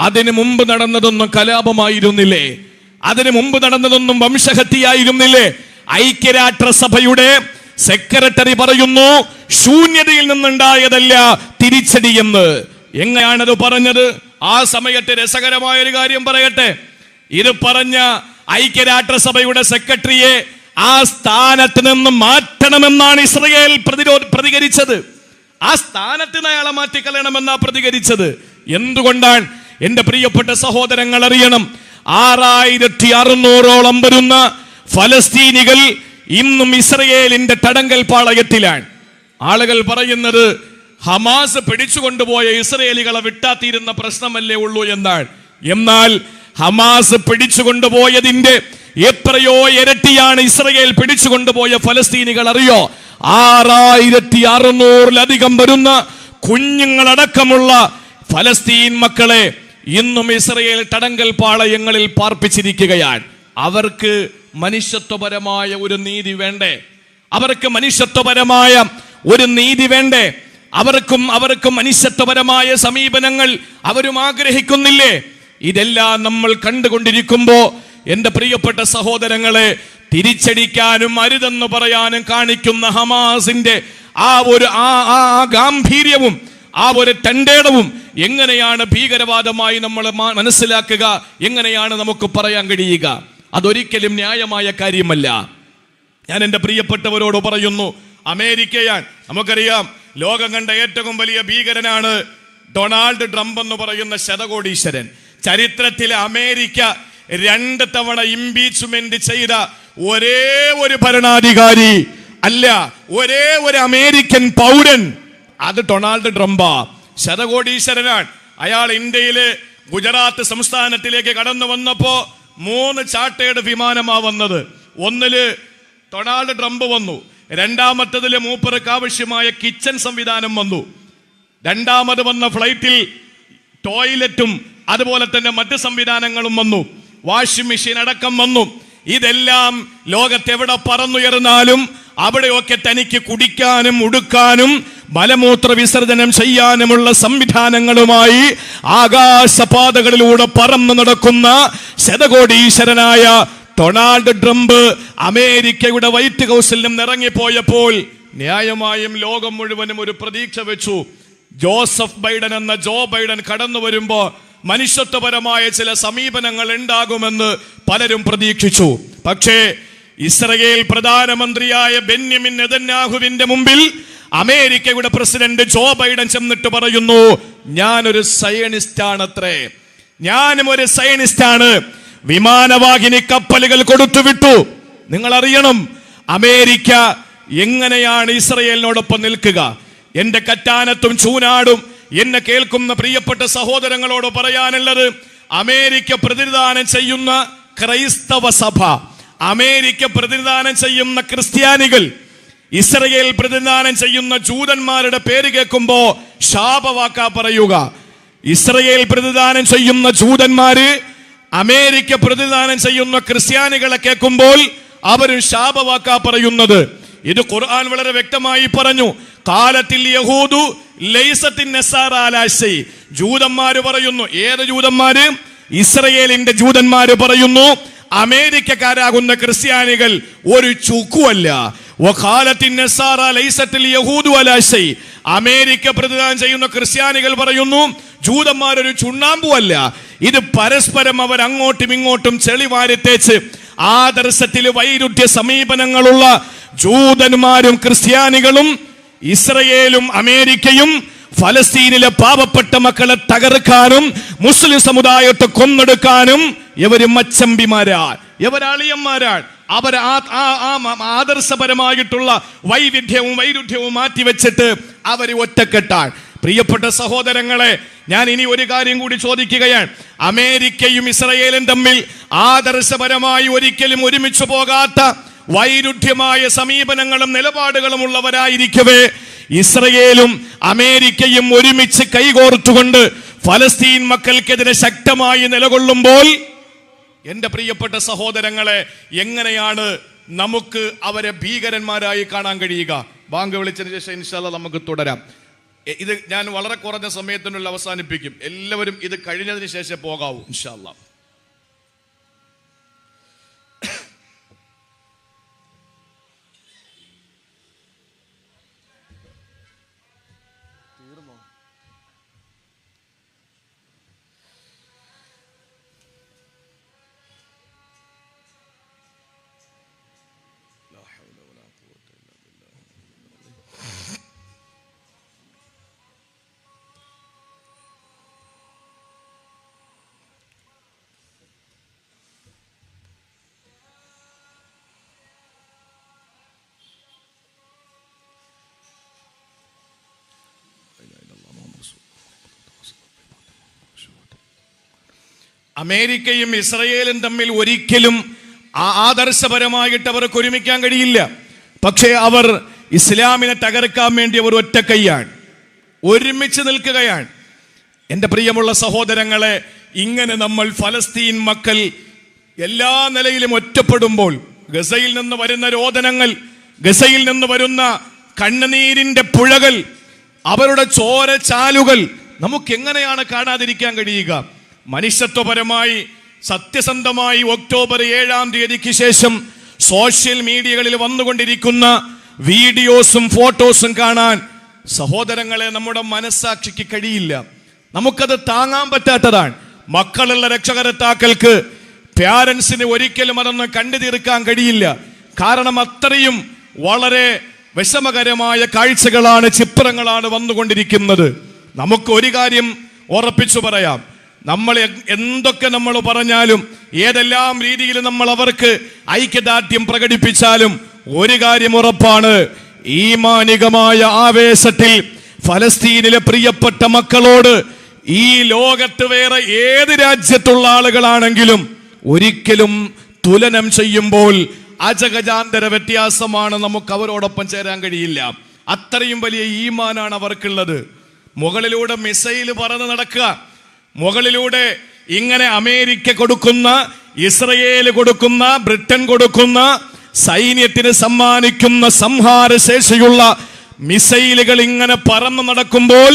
അതിനു മുമ്പ് നടന്നതൊന്നും കലാപമായിരുന്നില്ലേ? അതിനു മുമ്പ് നടന്നതൊന്നും വംശഹത്യയായിരുന്നില്ലേ? ഐക്യരാഷ്ട്രസഭയുടെ സെക്രട്ടറി പറയുന്നു, ശൂന്യതയിൽ നിന്നുണ്ടായതല്ല തിരിച്ചടിയെന്ന്. എങ്ങനെയാണത് പറഞ്ഞത്? ആ സമയത്ത് രസകരമായ ഒരു കാര്യം പറയട്ടെ. ഇത് പറഞ്ഞ ഐക്യരാഷ്ട്രസഭയുടെ സെക്രട്ടറിയെ ആ സ്ഥാനത്ത് നിന്ന് മാറ്റണമെന്നാണ് ഇസ്രയേൽ പ്രതികരിച്ചത്. ആ സ്ഥാനത്ത് നിന്ന് അയാളെ മാറ്റിക്കളയണമെന്നാ പ്രതികരിച്ചത്. എന്തുകൊണ്ടാണ്? എന്റെ പ്രിയപ്പെട്ട സഹോദരങ്ങൾ അറിയണം, 6600ഓളം വരുന്ന ഫലസ്തീനികൾ ഇന്നും ഇസ്രയേലിന്റെ തടങ്കൽ പാളയത്തിലാണ്. ആളുകൾ പറയുന്നത് ഹമാസ് പിടിച്ചുകൊണ്ടുപോയ ഇസ്രയേലികളെ വിട്ടാത്തിയിരുന്ന പ്രശ്നമല്ലേ ഉള്ളൂ എന്നാണ്. എന്നാൽ ഹമാസ് പിടിച്ചുകൊണ്ടുപോയതിന്റെ എത്രയോ ഇരട്ടിയാണ് ഇസ്രയേൽ പിടിച്ചുകൊണ്ടുപോയ ഫലസ്തീനികൾ. അറിയോ? 6600-ലധികം വരുന്ന കുഞ്ഞുങ്ങളടക്കമുള്ള ഫലസ്തീൻ മക്കളെ ഇന്നും ഇസ്രയേൽ തടങ്കൽ പാളയങ്ങളിൽ പാർപ്പിച്ചിരിക്കുകയാണ്. അവർക്ക് മനുഷ്യത്വപരമായ ഒരു നീതി വേണ്ടേ? അവർക്ക് മനുഷ്യത്വപരമായ ഒരു നീതി വേണ്ടേ? അവർക്കും മനുഷ്യത്വപരമായ സമീപനങ്ങൾ അവരും ആഗ്രഹിക്കുന്നില്ലേ? ഇതെല്ലാം നമ്മൾ കണ്ടുകൊണ്ടിരിക്കുമ്പോ എന്റെ പ്രിയപ്പെട്ട സഹോദരങ്ങളെ, തിരിച്ചടിക്കാനും അരുതെന്ന് പറയാനും കാണിക്കുന്ന ഹമാസിന്റെ ആ ഒരു ഗാംഭീര്യവും ആ ഒരു തന്റേടവും എങ്ങനെയാണ് ഭീകരവാദമായി നമ്മൾ മനസ്സിലാക്കുക? എങ്ങനെയാണ് നമുക്ക് പറയാൻ കഴിയുക? അതൊരിക്കലും ന്യായമായ കാര്യമല്ല. ഞാൻ എൻ്റെ പ്രിയപ്പെട്ടവരോട് പറയുന്നു, അമേരിക്കയാണ്. നമുക്കറിയാം, ലോകം കണ്ട ഏറ്റവും വലിയ ഭീകരനാണ് ഡൊണാൾഡ് ട്രംപ് എന്ന് പറയുന്ന ശതകോടീശ്വരൻ. ചരിത്രത്തിൽ അമേരിക്ക 2 തവണ ഇംപീച്ച്മെന്റ് ചെയ്ത ഒരേ ഒരു ഭരണാധികാരി അല്ല, ഒരേ ഒരു അമേരിക്കൻ പൗരൻ, അത് ഡൊണാൾഡ് ട്രംപാ. ശതകോടീശ്വരനാണ് അയാൾ. ഇന്ത്യയില് ഗുജറാത്ത് സംസ്ഥാനത്തിലേക്ക് കടന്നു വന്നപ്പോ 3 ചാർട്ടേഡ് വിമാനമാ വന്നത്. ഒന്നില് ഡൊണാൾഡ് ട്രംപ് വന്നു, രണ്ടാമത്തതില് മൂപ്പർക്ക് ആവശ്യമായ കിച്ചൺ സംവിധാനം വന്നു, രണ്ടാമത് വന്ന ഫ്ലൈറ്റിൽ ടോയ്ലറ്റും അതുപോലെ തന്നെ മറ്റ് സംവിധാനങ്ങളും വന്നു, വാഷിംഗ് മെഷീൻ അടക്കം വന്നു. ഇതെല്ലാം ലോകത്തെവിടെ പറന്നുയർന്നാലും അവിടെയൊക്കെ തനിക്ക് കുടിക്കാനും ഉടുക്കാനും മലമൂത്ര വിസർജനം ചെയ്യാനുമുള്ള സംവിധാനങ്ങളുമായി ആകാശപാതകളിലൂടെ പറന്നു നടക്കുന്ന ശതകോടീശ്വരനായ ഡൊണാൾഡ് ട്രംപ് അമേരിക്കയുടെ വൈറ്റ് ഹൗസിൽ നിന്ന് ഇറങ്ങിപ്പോയപ്പോൾ ന്യായമായും ലോകം മുഴുവനും ഒരു പ്രതീക്ഷ വെച്ചു. ജോസഫ് ബൈഡൻ എന്ന ജോ ബൈഡൻ കടന്നു വരുമ്പോ മനുഷ്യത്വപരമായ ചില സമീപനങ്ങൾ ഉണ്ടാകുമെന്ന് പലരും പ്രതീക്ഷിച്ചു. പക്ഷേ ഇസ്രയേൽ പ്രധാനമന്ത്രിയായ ബെന്യമിൻ നെതന്യാഹുവിന്റെ മുമ്പിൽ അമേരിക്കയുടെ പ്രസിഡന്റ് ജോ ബൈഡൻ ചെന്നിട്ട് പറയുന്നു, ഞാനൊരു സയനിസ്റ്റാണത്രേ, ഞാനും ഒരു സയനിസ്റ്റാണ്. വിമാനവാഹിനി കപ്പലുകൾ കൊടുത്തുവിട്ടു. നിങ്ങൾ അറിയണം അമേരിക്ക എങ്ങനെയാണ് ഇസ്രയേലിനോടൊപ്പം നിൽക്കുക. എന്റെ കറ്റാനത്തും ചൂനാടും എന്നെ കേൾക്കുന്ന പ്രിയപ്പെട്ട സഹോദരങ്ങളോട് പറയാനുള്ളത്, അമേരിക്ക പ്രതിനിധാനം ചെയ്യുന്ന ക്രൈസ്തവ സഭ, അമേരിക്ക പ്രതിനിധാനം ചെയ്യുന്ന ക്രിസ്ത്യാനികൾ, ഇസ്രയേൽ പ്രതിനിധാനം ചെയ്യുന്ന ജൂതന്മാരുടെ പേര് കേൾക്കുമ്പോ ശാപവാക്കാ പറയുക. ഇസ്രയേൽ പ്രതിനിധാനം ചെയ്യുന്ന ജൂതന്മാര് അമേരിക്ക പ്രതിനിധാനം ചെയ്യുന്ന ക്രിസ്ത്യാനികളെ കേൾക്കുമ്പോൾ അവരും ശാപവാക്കാ പറയുന്നത്. ഇത് ഖുർആൻ വളരെ വ്യക്തമായി പറഞ്ഞു. കാലത്തിൽ യഹൂദു ലൈസത്തിൻ നസാറാലാശൈ, ജൂതന്മാര് പറയുന്നു. ഏത് ജൂതന്മാര്? ഇസ്രയേലിന്റെ ജൂതന്മാര് പറയുന്നു, അമേരിക്കക്കാരാകുന്ന ക്രിസ്ത്യാനികൾ ഒരു ചുക്കുമല്ല. അമേരിക്ക പ്രതിദാനം ചെയ്യുന്ന ക്രിസ്ത്യാനികൾ പറയുന്നു, ജൂതന്മാരൊരു ചുണ്ണാമ്പുമല്ല. ഇത് പരസ്പരം അവർ അങ്ങോട്ടും ഇങ്ങോട്ടും ചെളിവാരിത്തേച്ച് ആദർശത്തിൽ വൈരുദ്ധ്യ സമീപനങ്ങളുള്ള ജൂതന്മാരും ക്രിസ്ത്യാനികളും ഇസ്രയേലും അമേരിക്കയും ഫലസ്തീനിലെ പാവപ്പെട്ട മക്കളെ തകർക്കാനും മുസ്ലിം സമുദായത്തെ കൊന്നെടുക്കാനും ഇവര് മച്ചമ്പിമാരാണ്, ഇവരളിയന്മാരാണ്. അവർ ആദർശപരമായിട്ടുള്ള വൈരുദ്ധ്യവും മാറ്റിവെച്ചിട്ട് അവര് ഒറ്റക്കെട്ടാണ്. പ്രിയപ്പെട്ട സഹോദരങ്ങളെ, ഞാൻ ഇനി ഒരു കാര്യം കൂടി ചോദിക്കുകയാണ്. അമേരിക്കയും ഇസ്രയേലും തമ്മിൽ ആദർശപരമായി ഒരിക്കലും ഒരുമിച്ച് പോകാത്ത വൈരുദ്ധ്യമായ സമീപനങ്ങളും നിലപാടുകളും ഉള്ളവരായിരിക്കവേ ഇസ്രയേലും അമേരിക്കയും ഒരുമിച്ച് കൈകോർത്തുകൊണ്ട് ഫലസ്തീൻ മക്കൾക്കെതിരെ ശക്തമായി നിലകൊള്ളുമ്പോൾ എന്റെ പ്രിയപ്പെട്ട സഹോദരങ്ങളെ, എങ്ങനെയാണ് നമുക്ക് അവരെ ഭീകരന്മാരായി കാണാൻ കഴിയുക? ബാങ്ക് വിളിച്ചതിന് ശേഷം ഇൻഷാ അല്ലാഹ് നമുക്ക് തുടരാം. ഇത് ഞാൻ വളരെ കുറഞ്ഞ സമയത്തിനുള്ളിൽ അവസാനിപ്പിക്കും. എല്ലാവരും ഇത് കഴിഞ്ഞതിന് ശേഷം പോകാവൂ ഇൻഷാ അല്ലാഹ്. അമേരിക്കയും ഇസ്രയേലും തമ്മിൽ ഒരിക്കലും ആദർശപരമായിട്ട് അവർക്ക് ഒരുമിക്കാൻ കഴിയില്ല. പക്ഷേ അവർ ഇസ്ലാമിനെ തകർക്കാൻ വേണ്ടി അവർ ഒറ്റക്കൈയാണ്, ഒരുമിച്ച് നിൽക്കുകയാണ്. എൻ്റെ പ്രിയമുള്ള സഹോദരങ്ങളെ, ഇങ്ങനെ നമ്മൾ ഫലസ്തീൻ മക്കൾ എല്ലാ നിലയിലും ഒറ്റപ്പെടുമ്പോൾ, ഗസയിൽ നിന്ന് വരുന്ന രോദനങ്ങൾ, ഗസയിൽ നിന്ന് വരുന്ന കണ്ണുനീരിന്റെ പുഴകൾ, അവരുടെ ചോരച്ചാലുകൾ നമുക്ക് എങ്ങനെയാണ് കാണാതിരിക്കാൻ കഴിയുക? മനുഷ്യത്വപരമായി സത്യസന്ധമായി ഒക്ടോബർ 7-ാം തീയതിക്ക് ശേഷം സോഷ്യൽ മീഡിയകളിൽ വന്നുകൊണ്ടിരിക്കുന്ന വീഡിയോസും ഫോട്ടോസും കാണാൻ സഹോദരങ്ങളെ നമ്മുടെ മനസ്സാക്ഷിക്ക് കഴിയില്ല. നമുക്കത് താങ്ങാൻ പറ്റാത്തതാണ്. മക്കളുള്ള രക്ഷകർത്താക്കൾക്ക്, പാരൻസിന് ഒരിക്കലും അതൊന്നും കണ്ടു തീർക്കാൻ കഴിയില്ല. കാരണം അത്രയും വളരെ വിഷമകരമായ കാഴ്ചകളാണ്, ചിത്രങ്ങളാണ് വന്നുകൊണ്ടിരിക്കുന്നത്. നമുക്ക് ഒരു കാര്യം ഉറപ്പിച്ചു പറയാം, നമ്മൾ എന്തൊക്കെ നമ്മൾ പറഞ്ഞാലും, ഏതെല്ലാം രീതിയിൽ നമ്മൾ അവർക്ക് ഐക്യദാർഢ്യം പ്രകടിപ്പിച്ചാലും ഒരു കാര്യം ഉറപ്പാണ്, ഈമാനികമായ ആവേശത്തിൽ ഫലസ്തീനിലെ പ്രിയപ്പെട്ട മക്കളോട് ഈ ലോകത്ത് വേറെ ഏത് രാജ്യത്തുള്ള ആളുകളാണെങ്കിലും ഒരിക്കലും തുലനം ചെയ്യുമ്പോൾ അജഗജാന്തര വ്യത്യാസമാണ്. നമുക്ക് അവരോടൊപ്പം ചേരാൻ കഴിയില്ല. അത്രയും വലിയ ഈമാനാണ് അവർക്കുള്ളത്. മുകളിലൂടെ മിസൈൽ പറന്ന് നടക്കുക, മുകളിലൂടെ ഇങ്ങനെ അമേരിക്ക കൊടുക്കുന്ന, ഇസ്രയേൽ കൊടുക്കുന്ന, ബ്രിട്ടൻ കൊടുക്കുന്ന, സൈന്യത്തിന് സമ്മാനിക്കുന്ന സംഹാരശേഷിയുള്ള മിസൈലുകൾ ഇങ്ങനെ പറന്നു നടക്കുമ്പോൾ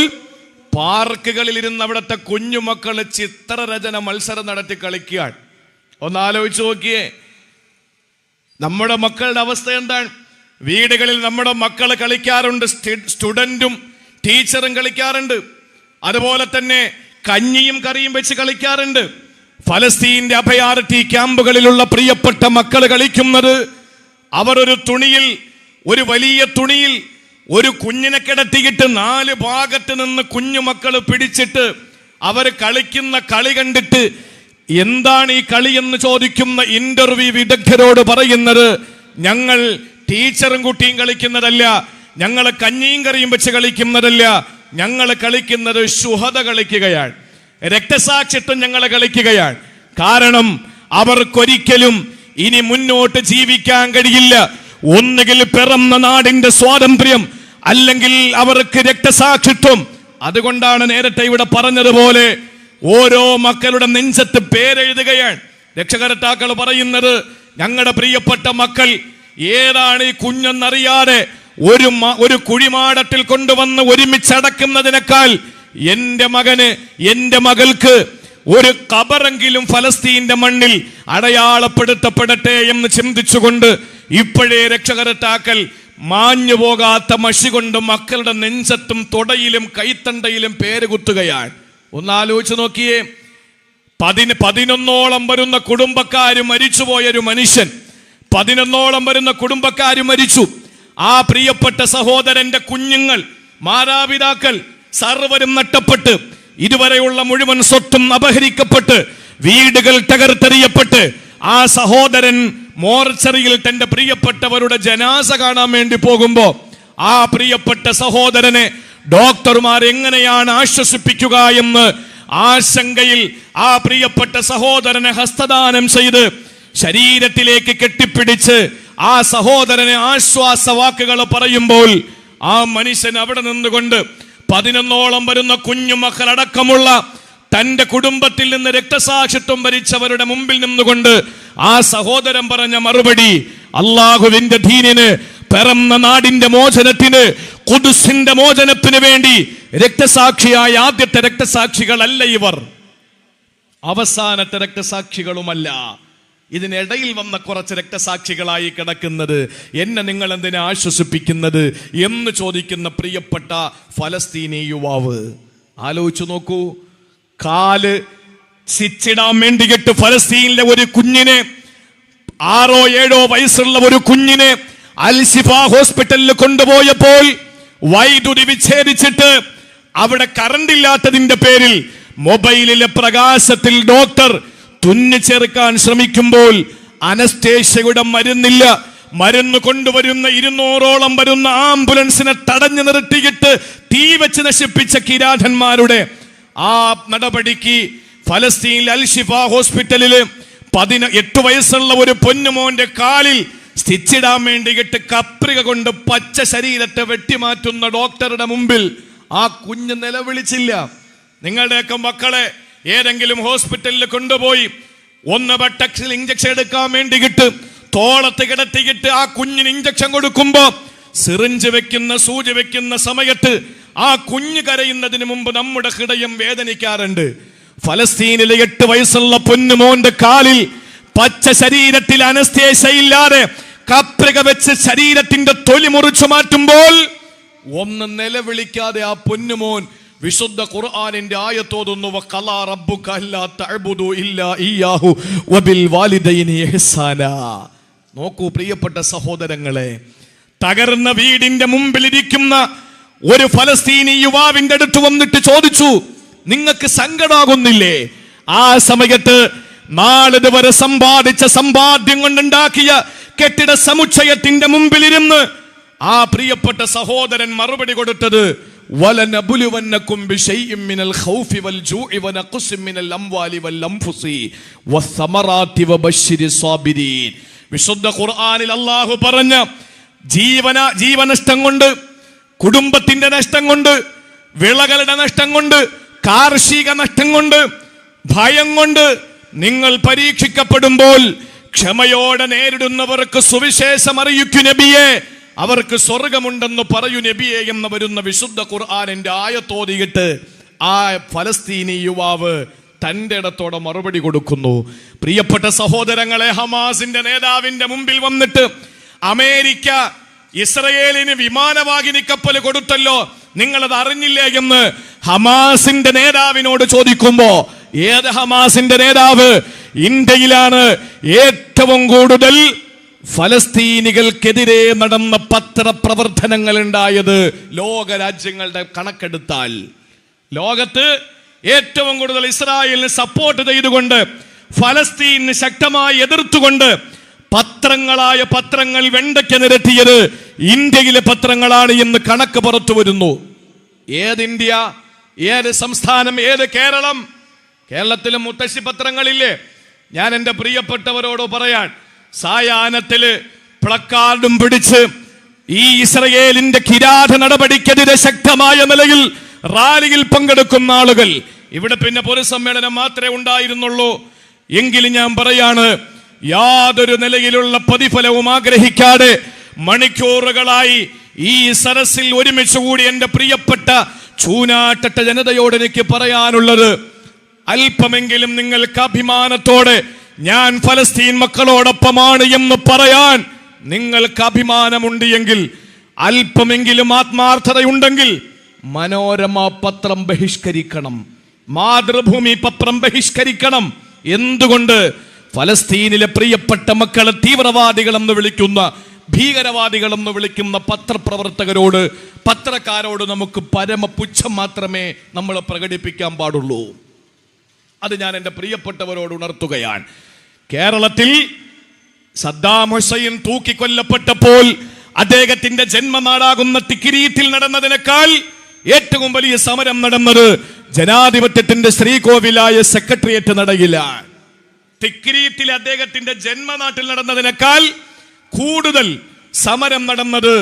പാർക്കുകളിൽ ഇരുന്ന് അവിടുത്തെ കുഞ്ഞുമക്കള് ചിത്രരചന മത്സരം നടത്തി കളിക്കുകയാണ്. ഒന്ന് ആലോചിച്ച് നോക്കിയേ, നമ്മുടെ മക്കളുടെ അവസ്ഥ എന്താണ്? വീടുകളിൽ നമ്മുടെ മക്കൾ കളിക്കാറുണ്ട്, സ്റ്റുഡന്റും ടീച്ചറും കളിക്കാറുണ്ട്, അതുപോലെ തന്നെ കഞ്ഞിയും കറിയും വെച്ച് കളിക്കാറുണ്ട്. ഫലസ്തീന്റെ അഭയാർത്ഥി ക്യാമ്പുകളിലുള്ള പ്രിയപ്പെട്ട മക്കൾ കളിക്കുന്നത്, അവർ ഒരു തുണിയിൽ, ഒരു വലിയ തുണിയിൽ ഒരു കുഞ്ഞിനെ കിടത്തിയിട്ട് 4 ഭാഗത്ത് നിന്ന് കുഞ്ഞുമക്കൾ പിടിച്ചിട്ട് അവർ കളിക്കുന്ന കളി കണ്ടിട്ട് എന്താണ് ഈ കളി എന്ന് ചോദിക്കുന്ന ഇന്റർവ്യൂ വിദഗ്ധരോട് പറയുന്നത്, ഞങ്ങൾ ടീച്ചറും കുട്ടിയും കളിക്കുന്നതല്ല, ഞങ്ങൾ കഞ്ഞിയും കറിയും വെച്ച് കളിക്കുന്നതല്ല, ഞങ്ങൾ കളിക്കുന്നത് ശുഹദ കളിക്കുകയാണ്, രക്തസാക്ഷിത്വം ഞങ്ങൾ കളിക്കുകയാണ്. കാരണം അവർക്കൊരിക്കലും ഇനി മുന്നോട്ട് ജീവിക്കാൻ കഴിയില്ല. ഒന്നുകിൽ പിറന്ന നാടിന്റെ സ്വാതന്ത്ര്യം, അല്ലെങ്കിൽ അവർക്ക് രക്തസാക്ഷിത്വം. അതുകൊണ്ടാണ് നേരത്തെ ഇവിടെ പറഞ്ഞതുപോലെ ഓരോ മക്കളുടെ നെഞ്ചത്ത് പേരെഴുതുകയാണ്. രക്ഷകർത്താക്കൾ പറയുന്നത്, ഞങ്ങളുടെ പ്രിയപ്പെട്ട മക്കൾ ഏതാണ് ഈ കുഞ്ഞെന്നറിയാതെ ഒരു കുഴിമാടത്തിൽ കൊണ്ടുവന്ന് ഒരുമിച്ചടക്കുന്നതിനേക്കാൾ എന്റെ മകന്, എന്റെ മകൾക്ക് ഒരു ഖബറെങ്കിലും ഫലസ്തീന്റെ മണ്ണിൽ അടയാളപ്പെടുത്തപ്പെടട്ടെ എന്ന് ചിന്തിച്ചുകൊണ്ട് ഇപ്പോഴേ രക്ഷകർത്താക്കൾ മാഞ്ഞു പോകാത്ത മഷി കൊണ്ട് മക്കളുടെ നെഞ്ചത്തും തൊടയിലും കൈത്തണ്ടയിലും പേര് കുത്തുകയാണ്. ഒന്ന് ആലോചിച്ച് നോക്കിയേ, 11ഓളം വരുന്ന കുടുംബക്കാര് മരിച്ചുപോയൊരു മനുഷ്യൻ, 11ഓളം വരുന്ന കുടുംബക്കാര് മരിച്ചു. ആ പ്രിയപ്പെട്ട സഹോദരന്റെ കുഞ്ഞുങ്ങൾ, മാതാപിതാക്കൾ സർവരും നഷ്ടപ്പെട്ട്, ഇതുവരെയുള്ള മുഴുവൻ സ്വത്തും അപഹരിക്കപ്പെട്ട്, വീടുകൾ തകർത്തെറിയപ്പെട്ട്, ആ സഹോദരൻ മോർച്ചറിയിൽ തന്റെ പ്രിയപ്പെട്ടവരുടെ ജനാസ കാണാൻ വേണ്ടി പോകുമ്പോ ആ പ്രിയപ്പെട്ട സഹോദരനെ ഡോക്ടർമാർ എങ്ങനെയാണ് ആശ്വസിപ്പിക്കുക എന്ന് ആശങ്കയിൽ ആ പ്രിയപ്പെട്ട സഹോദരനെ ഹസ്തദാനം ചെയ്ത് ശരീരത്തിലേക്ക് കെട്ടിപ്പിടിച്ച് ആ സഹോദരനെ ആശ്വാസവാക്കുകൾ പറയുമ്പോൾ ആ മനുഷ്യൻ അവിടെ നിന്നുകൊണ്ട് 11ഓളം വരുന്ന കുഞ്ഞുമക്കളടക്കമുള്ള തന്റെ കുടുംബത്തിൽ നിന്ന് രക്തസാക്ഷിത്വം വരിച്ചവരുടെ മുമ്പിൽ നിന്നുകൊണ്ട് ആ സഹോദരൻ പറഞ്ഞ മറുപടി, അള്ളാഹുവിന്റെ ദീനിന്, പിറന്ന നാടിന്റെ മോചനത്തിന്, ഖുദ്സിന്റെ മോചനത്തിന് വേണ്ടി രക്തസാക്ഷിയായ ആദ്യത്തെ രക്തസാക്ഷികളല്ല ഇവർ, അവസാനത്തെ രക്തസാക്ഷികളുമല്ല. ഇതിനിടയിൽ വന്ന കുറച്ച് രക്തസാക്ഷികളായി കിടക്കുന്നത് എന്നെ നിങ്ങൾ എന്തിനെ ആശ്വസിപ്പിക്കുന്നത് എന്ന് ചോദിക്കുന്ന പ്രിയപ്പെട്ട ഫലസ്തീനി യുവാവ്. ആലോചിച്ചു നോക്കൂ, കാല് സിച്ചിടാൻ വേണ്ടിയിട്ട് ഫലസ്തീനിലെ ഒരു കുഞ്ഞിനെ, 6-7 വയസ്സുള്ള ഒരു കുഞ്ഞിനെ അൽ-ശിഫ ഹോസ്പിറ്റലിൽ കൊണ്ടുപോയപ്പോൾ വൈദ്യുതി വിച്ഛേദിച്ചിട്ട് അവിടെ കറണ്ട് ഇല്ലാത്തതിന്റെ പേരിൽ മൊബൈലിലെ പ്രകാശത്തിൽ ഡോക്ടർ തുന്നി ചേർക്കാൻ ശ്രമിക്കുമ്പോൾ അനസ്തേഷ്യയുടെ മരുന്നില്ല. മരുന്ന് കൊണ്ടുവരുന്ന 200ഓളം വരുന്ന ആംബുലൻസിനെ തടഞ്ഞു നിർത്തിയിട്ട് തീ വെച്ച് നശിപ്പിച്ച കിരാതന്മാരുടെ ആ നടപടിക്ക് ഫലസ്തീനിലെ അൽഷിഫ ഹോസ്പിറ്റലില് 18 വയസ്സുള്ള ഒരു പൊന്നുമോന്റെ കാലിൽ സ്റ്റിച്ചിടാൻ വേണ്ടിയിട്ട് കത്രിക കൊണ്ട് പച്ച ശരീരത്തെ വെട്ടിമാറ്റുന്ന ഡോക്ടറുടെ മുമ്പിൽ ആ കുഞ്ഞ് നിലവിളിച്ചില്ല. നിങ്ങളുടെയൊക്കെ മക്കളെ ഏതെങ്കിലും ഹോസ്പിറ്റലിൽ കൊണ്ടുപോയി ഒന്ന് ബട്ടക്സിൽ ഇഞ്ചക്ഷൻ എടുക്കാൻ വേണ്ടിയിട്ട് തോളത്ത് കിടത്തിയിട്ട് ആ കുഞ്ഞിന് ഇഞ്ചക്ഷൻ കൊടുക്കുമ്പോ സിറിഞ്ച് വെക്കുന്ന സൂചി വെക്കുന്ന സമയത്ത് ആ കുഞ്ഞ് കരയുന്നതിന് മുമ്പ് നമ്മുടെ ഹൃദയം വേദനിക്കാറുണ്ട്. ഫലസ്തീനിലെ 8 വയസ്സുള്ള പൊന്നുമോന്റെ കാലിൽ പച്ച ശരീരത്തിൽ അനസ്തേഷ്യയില്ലാതെ കത്രിക വെച്ച് ശരീരത്തിന്റെ തൊലി മുറിച്ചു മാറ്റുമ്പോൾ ഒന്ന് നിലവിളിക്കാതെ ആ പൊന്നുമോൻ വിശുദ്ധ ഖുർആനിന്റെ ആയത്തോതുന്നു, വഖലാ റബ്ബുക അല്ലാ തഅബുദു ഇല്ലാ ഇയ്യാഹു വബിൽ വാലിദൈനി ഇഹ്സാനാ. നോക്കൂ പ്രിയപ്പെട്ട സഹോദരങ്ങളെ, തകർന്ന വീടിന്റെ മുമ്പിൽ ഇരിക്കുന്ന ഒരു ഫലസ്തീനി യുവാവിന്റെ അടുത്ത് വന്നിട്ട് ചോദിച്ചു, നിങ്ങൾക്ക് സങ്കടാകുന്നില്ലേ? ആ സമയത്ത് നാളിതുവരെ സമ്പാദിച്ച സമ്പാദ്യം കൊണ്ടുണ്ടാക്കിയ കെട്ടിട സമുച്ചയത്തിന്റെ മുമ്പിലിരുന്ന് ആ പ്രിയപ്പെട്ട സഹോദരൻ മറുപടി കൊടുത്തത്, വലനബുലുവന്നകും ബിശൈഇൻ മിനൽ ഖൗഫി വൽ ജൂഇ വനഖ്സിൻ മിനൽ അംവാലി വൽ അൻഫുസി വസ്സമറാത്തി വബശ്ശിരിസ് സാബിരീൻ. വിശുദ്ധ ഖുർആനിൽ അല്ലാഹു പറഞ്ഞ ജീവനഷ്ടം കൊണ്ട്, കുടുംബത്തിന്റെ നഷ്ടം കൊണ്ട്, വിളകളുടെ നഷ്ടം കൊണ്ട്, കാർഷിക നഷ്ടം കൊണ്ട്, ഭയം കൊണ്ട് നിങ്ങൾ പരീക്ഷിക്കപ്പെടുമ്പോൾ ക്ഷമയോടെ നേരിടുന്നവർക്ക് സുവിശേഷം അറിയിക്കൂ നബിയെ, അവർക്ക് സ്വർഗമുണ്ടെന്ന് പറയൂ നബിയെ എന്ന് വരുന്ന വിശുദ്ധ ഖുർആനിന്റെ ആയത്തോതിയിട്ട് ആ ഫലസ്തീനി യുവാവ് തന്റെ ഇടത്തോടെ മറുപടി കൊടുക്കുന്നു. പ്രിയപ്പെട്ട സഹോദരങ്ങളെ, ഹമാസിന്റെ നേതാവിന്റെ മുമ്പിൽ വന്നിട്ട് അമേരിക്ക ഇസ്രയേലിന് വിമാനവാഹിനി കപ്പൽ കൊടുത്തല്ലോ, നിങ്ങളത് അറിഞ്ഞില്ലേ എന്ന് ഹമാസിന്റെ നേതാവിനോട് ചോദിക്കുമ്പോ, ഏത് ഹമാസിന്റെ നേതാവ്? ഇന്ത്യയിലാണ് ഏറ്റവും കൂടുതൽ ഫലസ്തീനികൾക്കെതിരെ നടന്ന പത്രപ്രവർത്തനങ്ങൾ ഉണ്ടായത്. ലോക രാജ്യങ്ങളുടെ കണക്കെടുത്താൽ ലോകത്ത് ഏറ്റവും കൂടുതൽ ഇസ്രായേലിന് സപ്പോർട്ട് ചെയ്തുകൊണ്ട്, ഫലസ്തീന് ശക്തമായി എതിർത്തുകൊണ്ട് പത്രങ്ങൾ വെണ്ടയ്ക്ക് നിരത്തിയത് ഇന്ത്യയിലെ പത്രങ്ങളാണ് എന്ന് കണക്ക് പുറത്തു വരുന്നു. ഏത് ഇന്ത്യ, ഏത് സംസ്ഥാനം, ഏത് കേരളം? കേരളത്തിലെ മുത്തശ്ശി പത്രങ്ങളില്ലേ? ഞാൻ എൻ്റെ പ്രിയപ്പെട്ടവരോട് പറയാൻ, സായാഹ്നത്തില് പ്ലക്കാർഡും പിടിച്ച് ഈ ഇസ്രയേലിന്റെ കിരാത നടപടിക്കെതിരെ ശക്തമായ നിലയിൽ റാലിയിൽ പങ്കെടുക്കുന്ന ആളുകൾ, ഇവിടെ പിന്നെ പൊതുസമ്മേളനം മാത്രമേ ഉണ്ടായിരുന്നുള്ളൂ. എങ്കിലും ഞാൻ പറയാണ്, യാതൊരു നിലയിലുള്ള പ്രതിഫലവും ആഗ്രഹിക്കാതെ മണിക്കൂറുകളായി ഈ സരസിൽ ഒരുമിച്ച് കൂടി എൻ്റെ പ്രിയപ്പെട്ട ചൂനാട്ട ജനതയോട് എനിക്ക് പറയാനുള്ളത്, അല്പമെങ്കിലും നിങ്ങൾക്ക് അഭിമാനത്തോടെ ഞാൻ ഫലസ്തീൻ മക്കളോടൊപ്പമാണ് എന്ന് പറയാൻ നിങ്ങൾക്ക് അഭിമാനമുണ്ട് എങ്കിൽ, അല്പമെങ്കിലും ആത്മാർത്ഥതയുണ്ടെങ്കിൽ മനോരമ പത്രം ബഹിഷ്കരിക്കണം, മാതൃഭൂമി പത്രം ബഹിഷ്കരിക്കണം. എന്തുകൊണ്ട്? ഫലസ്തീനിലെ പ്രിയപ്പെട്ട മക്കളെ തീവ്രവാദികളെന്ന് വിളിക്കുന്ന, ഭീകരവാദികളെന്ന് വിളിക്കുന്ന പത്രപ്രവർത്തകരോട്, പത്രക്കാരോട് നമുക്ക് പരമപുച്ഛം മാത്രമേ നമ്മൾ പ്രകടിപ്പിക്കാൻ പാടുള്ളൂ. അത് ഞാൻ എൻ്റെ പ്രിയപ്പെട്ടവരോട് ഉണർത്തുകയാണ്. കേരളത്തിൽ സദ്ദാം ഹുസൈൻ തൂക്കിക്കൊല്ലപ്പെട്ടപ്പോൾ അദ്ദേഹത്തിന്റെ ജന്മനാടാകുന്ന തിക്കിരീത്തിൽ നടന്നതിനേക്കാൾ ഏറ്റവും വലിയ സമരം നടന്നത് ജനാധിപത്യത്തിന്റെ ശ്രീകോവിലായ സെക്രട്ടേറിയറ്റ് നടയിലാണ്. തിക്കിരീത്തിൽ അദ്ദേഹത്തിന്റെ ജന്മനാട്ടിൽ നടന്നതിനേക്കാൾ കൂടുതൽ സമരം നടന്നത്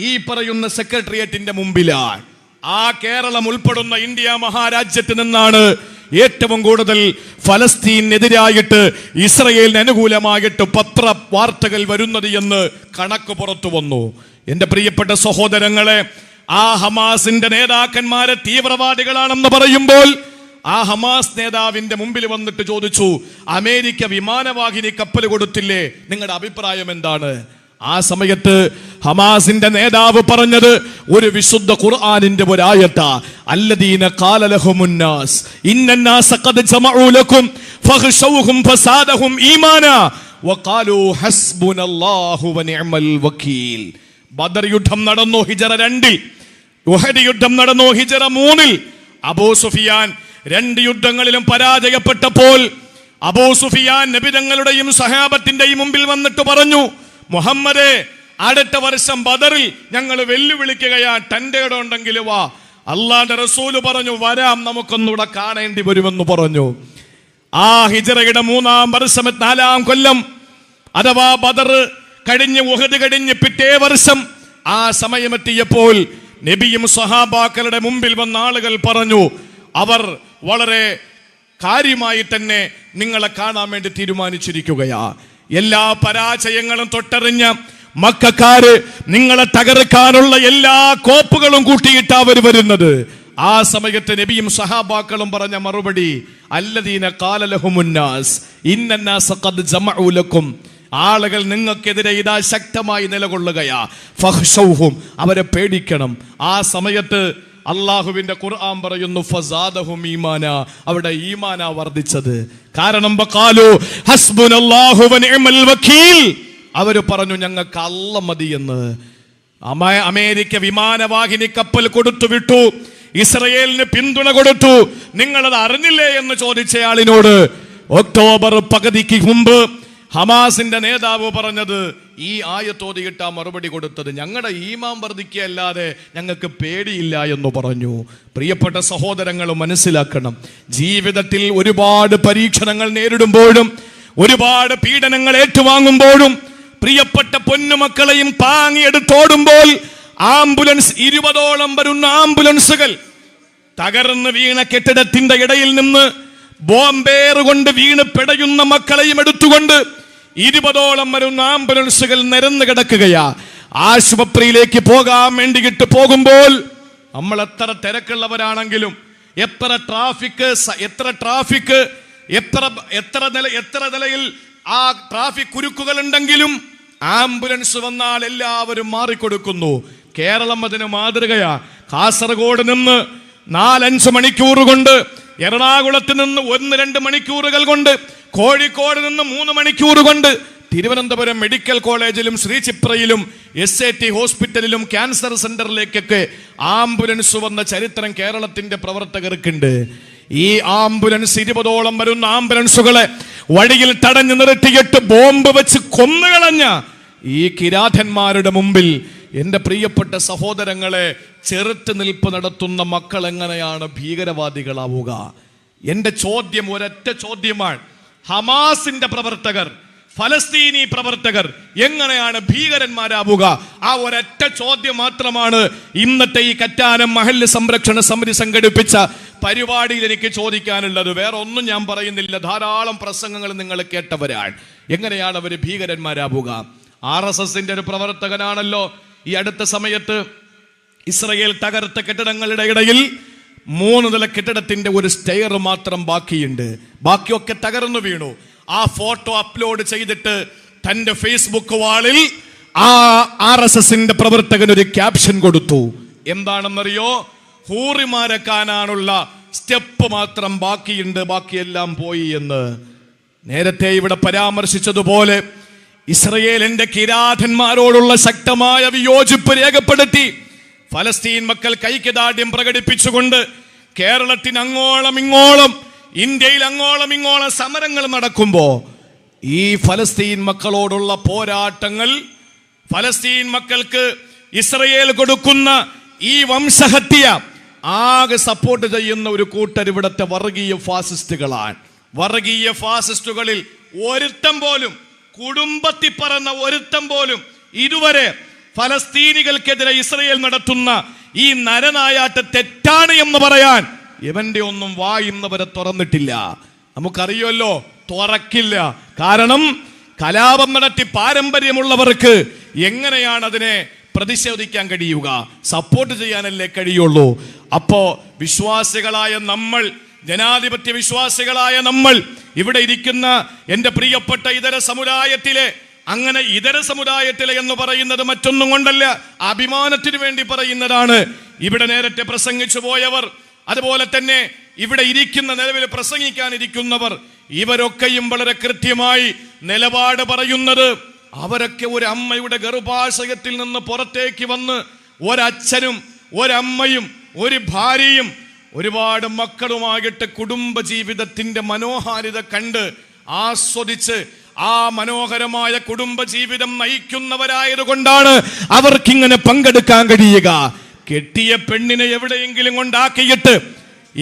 ഈ പറയുന്ന സെക്രട്ടേറിയറ്റിന്റെ മുമ്പിലാണ്. ആ കേരളം ഉൾപ്പെടുന്ന ഇന്ത്യ മഹാരാജ്യത്ത് നിന്നാണ് ഏറ്റവും കൂടുതൽ ഫലസ്തീനെതിരായിട്ട്, ഇസ്രയേലിന് അനുകൂലമായിട്ട് പത്ര വാർത്തകൾ വരുന്നത് എന്ന് കണക്ക് പുറത്തു വന്നു. എൻ്റെ പ്രിയപ്പെട്ട സഹോദരങ്ങളെ, ആ ഹമാസിന്റെ നേതാക്കന്മാരെ തീവ്രവാദികളാണെന്ന് പറയുമ്പോൾ ആ ഹമാസ് നേതാവിന്റെ മുമ്പിൽ വന്നിട്ട് ചോദിച്ചു, അമേരിക്ക വിമാനവാഹിനി കപ്പൽ കൊടുത്തില്ലേ, നിങ്ങളുടെ അഭിപ്രായം എന്താണ്? ആ സമയത്ത് ഹമാസിന്റെ നേതാവ് പറഞ്ഞത് ഒരു വിശുദ്ധ ഖുർആനിന്റെ ഒരായത്താ, അല്ലദീന ഖാല ലഹുമുന്നാസ് ഇന്നന്നാസ ഖദ് ജമഉ ലക്കും ഫഖ്ശൗഹും ഫസാദഹും ഈമാനാ വഖാലൂ ഹസ്ബുനല്ലാഹു വനിഅമൽ വകീൽ. ബദർ യുദ്ധം നടന്നു ഹിജറ 2-ൽ, ഉഹദ് യുദ്ധം നടന്നു ഹിജറ 3-ൽ. അബൂ സുഫിയാൻ 2 യുദ്ധങ്ങളിലും പരാജയപ്പെട്ടപ്പോൾ അബൂ സുഫിയാൻ നബി തങ്ങളുടെയും സഹാബത്തിന്റെയും മുമ്പിൽ വന്നിട്ട് പറഞ്ഞു, മുഹമ്മദേ, അടുത്ത വർഷം ബദറിൽ ഞങ്ങൾ വെല്ലുവിളിക്കുകയാ, തന്റെ ഇടമുണ്ടെങ്കിൽ വാ. അള്ളാന്റെ റസൂല് പറഞ്ഞു, വരാം, നമുക്കൊന്നുകൂടെ കാണേണ്ടി വരുമെന്ന് പറഞ്ഞു. ആ ഹിജ്റയുടെ 3-ാം വർഷം 4-ാം കൊല്ലം, അഥവാ ബദർ കഴിഞ്ഞ് ഉഹദ് കഴിഞ്ഞ് പിറ്റേ വർഷം ആ സമയമെത്തിയപ്പോൾ നബിയും സ്വഹാബാക്കളുടെ മുമ്പിൽ വന്ന ആളുകൾ പറഞ്ഞു, അവർ വളരെ കാര്യമായി തന്നെ നിങ്ങളെ കാണാൻ വേണ്ടി തീരുമാനിച്ചിരിക്കുകയാ. എല്ലാ പരാജയങ്ങളും തൊട്ടറിഞ്ഞ മക്കക്കാര് നിങ്ങളെ തകർക്കാനുള്ള എല്ലാ കോപ്പുകളും കൂട്ടിയിട്ടാ അവർ വരുന്നത്. ആ സമയത്ത് നബിയും സഹാബാക്കളും പറഞ്ഞ മറുപടി, അല്ലദീന ഖാല ലഹുമുന്നാസ് ഇന്നന്നാസ ഖദ് ജമഉ ലക്കും, ആളുകൾ നിങ്ങൾക്കെതിരെ ഇതാ ശക്തമായി നിലകൊള്ളുകയാ, ഫഖ്ശൗഹും, അവരെ പേടിക്കണം. ആ സമയത്ത് അള്ളാഹുവിന്റെ ഖുർആൻ പറയുന്നു, ഫസാദഹും ഈമാന, അവിടെ ഈമാന വർദ്ധിച്ചത്. കാരണം ബഖാലു ഹസ്ബുനല്ലാഹു വനിഅമൽ വകീൽ, അവര് പറഞ്ഞു ഞങ്ങൾക്ക് അല്ലാഹ് മതി എന്ന്. അമേരിക്ക വിമാനവാഹിനി കപ്പൽ കൊടുത്തു വിട്ടു, ഇസ്രയേലിന് പിന്തുണ കൊടുത്തു. നിങ്ങളത് അറിഞ്ഞില്ലേ എന്ന് ചോദിച്ചയാളിനോട് ഒക്ടോബർ പകുതിക്ക് മുമ്പ് ഹമാസിന്റെ നേതാവ് പറഞ്ഞത്, ഈ ആയത്തോതിയിട്ടാ മറുപടി കൊടുത്തത്, ഞങ്ങളുടെ ഈമാൻ വർദ്ധിക്കുകയല്ലാതെ ഞങ്ങൾക്ക് പേടിയില്ല എന്ന് പറഞ്ഞു. പ്രിയപ്പെട്ട സഹോദരങ്ങൾ മനസ്സിലാക്കണം, ജീവിതത്തിൽ ഒരുപാട് പരീക്ഷണങ്ങൾ നേരിടുമ്പോഴും ഒരുപാട് പീഡനങ്ങൾ ഏറ്റുവാങ്ങുമ്പോഴും പ്രിയപ്പെട്ട പൊന്നുമക്കളെയും താങ്ങിയെടുത്തോടുമ്പോൾ ആംബുലൻസ് 20ഓളം വരുന്ന ആംബുലൻസുകൾ തകർന്ന് വീണ കെട്ടിടത്തിന്റെ ഇടയിൽ നിന്ന് ബോംബേറ് കൊണ്ട് വീണ് പിടയുന്ന മക്കളെയും എടുത്തുകൊണ്ട് 20ഓളം വരുന്ന ആംബുലൻസുകൾ നിരന്ന് കിടക്കുകയാ. ആശുപത്രിയിലേക്ക് പോകാൻ വേണ്ടിയിട്ട് പോകുമ്പോൾ നമ്മൾ എത്ര തിരക്കുള്ളവരാണെങ്കിലും എത്ര നിലയിൽ ആ ട്രാഫിക് കുരുക്കുകൾ ഉണ്ടെങ്കിലും ആംബുലൻസ് വന്നാൽ എല്ലാവരും മാറിക്കൊടുക്കുന്നു. കേരളം അതിന് മാതൃകയാ. കാസർഗോഡ് നിന്ന് 4-5 മണിക്കൂർ കൊണ്ട്, എറണാകുളത്ത് നിന്ന് 1-2 മണിക്കൂറുകൾ കൊണ്ട്, കോഴിക്കോട് നിന്ന് 3 മണിക്കൂർ കൊണ്ട്, തിരുവനന്തപുരം മെഡിക്കൽ കോളേജിലും ശ്രീചിത്രയിലും SAT ഹോസ്പിറ്റലിലും ക്യാൻസർ സെന്ററിലേക്കൊക്കെ ആംബുലൻസ് വന്ന ചരിത്രം കേരളത്തിന്റെ പ്രവർത്തകർക്കുണ്ട്. ഈ ആംബുലൻസ് 20ഓളം വരുന്ന ആംബുലൻസുകളെ വഴിയിൽ തടഞ്ഞു നിർത്തിയിട്ട് ബോംബ് വെച്ച് കൊന്നുകളഞ്ഞ ഈ കിരാതന്മാരുടെ മുമ്പിൽ എന്റെ പ്രിയപ്പെട്ട സഹോദരങ്ങളെ, ചെറുത്ത് നിൽപ്പ് നടത്തുന്ന മക്കൾ എങ്ങനെയാണ് ഭീകരവാദികളാവുക? എന്റെ ചോദ്യം ഒരൊറ്റ ചോദ്യമാണ്. ഹമാസിന്റെ പ്രവർത്തകർ, ഫലസ്തീനി പ്രവർത്തകർ എങ്ങനെയാണ് ഭീകരന്മാരാവുക? ആ ഒരൊറ്റ ചോദ്യം മാത്രമാണ് ഇന്നത്തെ ഈ കറ്റാനം മഹല്ല് സംരക്ഷണ സമിതി സംഘടിപ്പിച്ച പരിപാടിയിൽ എനിക്ക് ചോദിക്കാനുള്ളത്. വേറെ ഒന്നും ഞാൻ പറയുന്നില്ല, ധാരാളം പ്രസംഗങ്ങൾ നിങ്ങൾ കേട്ടവരാണ്. എങ്ങനെയാണ് അവർ ഭീകരന്മാരാവുക? RSSന്റെ ഒരു പ്രവർത്തകനാണല്ലോ ഈ അടുത്ത സമയത്ത് ഇസ്രയേൽ തകർത്ത കെട്ടിടങ്ങളുടെ ഇടയിൽ 3 നില കെട്ടിടത്തിന്റെ ഒരു സ്റ്റെയർ മാത്രം ബാക്കിയുണ്ട്, ബാക്കിയൊക്കെ തകർന്നു വീണു. ആ ഫോട്ടോ അപ്ലോഡ് ചെയ്തിട്ട് തന്റെ ഫേസ്ബുക്ക് വാളിൽ ആ RSSന്റെ പ്രവർത്തകൻ ഒരു ക്യാപ്ഷൻ കൊടുത്തു. എന്താണെന്നറിയോ? ഹൂറിമാരെ കാണാനുള്ള സ്റ്റെപ്പ് മാത്രം ബാക്കിയുണ്ട്, ബാക്കിയെല്ലാം പോയി എന്ന്. നേരത്തെ ഇവിടെ പരാമർശിച്ചതുപോലെ ഇസ്രയേലിന്റെ കിരാതന്മാരോടുള്ള ശക്തമായ വിയോജിപ്പ് രേഖപ്പെടുത്തി ഫലസ്തീൻ മക്കൾ ഐക്യദാർഢ്യം പ്രകടിപ്പിച്ചുകൊണ്ട് കേരളത്തിന് അങ്ങോളം ഇങ്ങോളം, ഇന്ത്യയിൽ അങ്ങോളം ഇങ്ങോളം സമരങ്ങൾ നടക്കുമ്പോ ഈ ഫലസ്തീൻ മക്കളോടുള്ള പോരാട്ടങ്ങൾ, ഫലസ്തീൻ മക്കൾക്ക് ഇസ്രയേൽ കൊടുക്കുന്ന ഈ വംശഹത്യ ആകെ സപ്പോർട്ട് ചെയ്യുന്ന ഒരു കൂട്ടർ ഇവിടുത്തെ വർഗീയ ഫാസിസ്റ്റുകളാണ്. വർഗീയ ഫാസിസ്റ്റുകളിൽ ഒരുത്തം പോലും, കുടുംബത്തിൽ പറന്ന ഒരുത്തം പോലും ഇതുവരെ ഫലസ്തീനികൾക്കെതിരെ ഇസ്രയേൽ നടത്തുന്ന ഈ നരനായാട്ട് തെറ്റാണ് എന്ന് പറയാൻ ഇവന്റെ ഒന്നും വായുന്നവരെ തുറന്നിട്ടില്ല. നമുക്കറിയുമല്ലോ, തുറക്കില്ല. കാരണം കലാപം നടത്തി പാരമ്പര്യമുള്ളവർക്ക് എങ്ങനെയാണ് അതിനെ പ്രതിഷേധിക്കാൻ കഴിയുക? സപ്പോർട്ട് ചെയ്യാനല്ലേ കഴിയുള്ളൂ. അപ്പോ വിശ്വാസികളായ നമ്മൾ, ജനാധിപത്യ വിശ്വാസികളായ നമ്മൾ, ഇവിടെ ഇരിക്കുന്ന എന്റെ പ്രിയപ്പെട്ട ഇതര സമുദായത്തിലെ, അങ്ങനെ ഇതര സമുദായത്തിലെ എന്ന് പറയുന്നത് മറ്റൊന്നും കൊണ്ടല്ല, അഭിമാനത്തിന് വേണ്ടി പറയുന്നതാണ്. ഇവിടെ നേരത്തെ പ്രസംഗിച്ചു പോയവർ, അതുപോലെ തന്നെ ഇവിടെ ഇരിക്കുന്ന, നിലവിൽ പ്രസംഗിക്കാനിരിക്കുന്നവർ, ഇവരൊക്കെയും വളരെ കൃത്യമായി നിലപാട് പറയുന്നത്, അവരൊക്കെ ഒരു അമ്മയുടെ ഗർഭാശയത്തിൽ നിന്ന് പുറത്തേക്ക് വന്ന് ഒരച്ഛനും ഒരമ്മയും ഒരു ഭാര്യയും ഒരുപാട് മക്കളുമായിട്ട് കുടുംബ ജീവിതത്തിന്റെ മനോഹാരിത കണ്ട് ആസ്വദിച്ച് ആ മനോഹരമായ കുടുംബ ജീവിതം നയിക്കുന്നവരായതുകൊണ്ടാണ് അവർക്കിങ്ങനെ പങ്കെടുക്കാൻ കഴിയുക. കെട്ടിയ പെണ്ണിനെ എവിടെയെങ്കിലും കൊണ്ടാക്കിയിട്ട്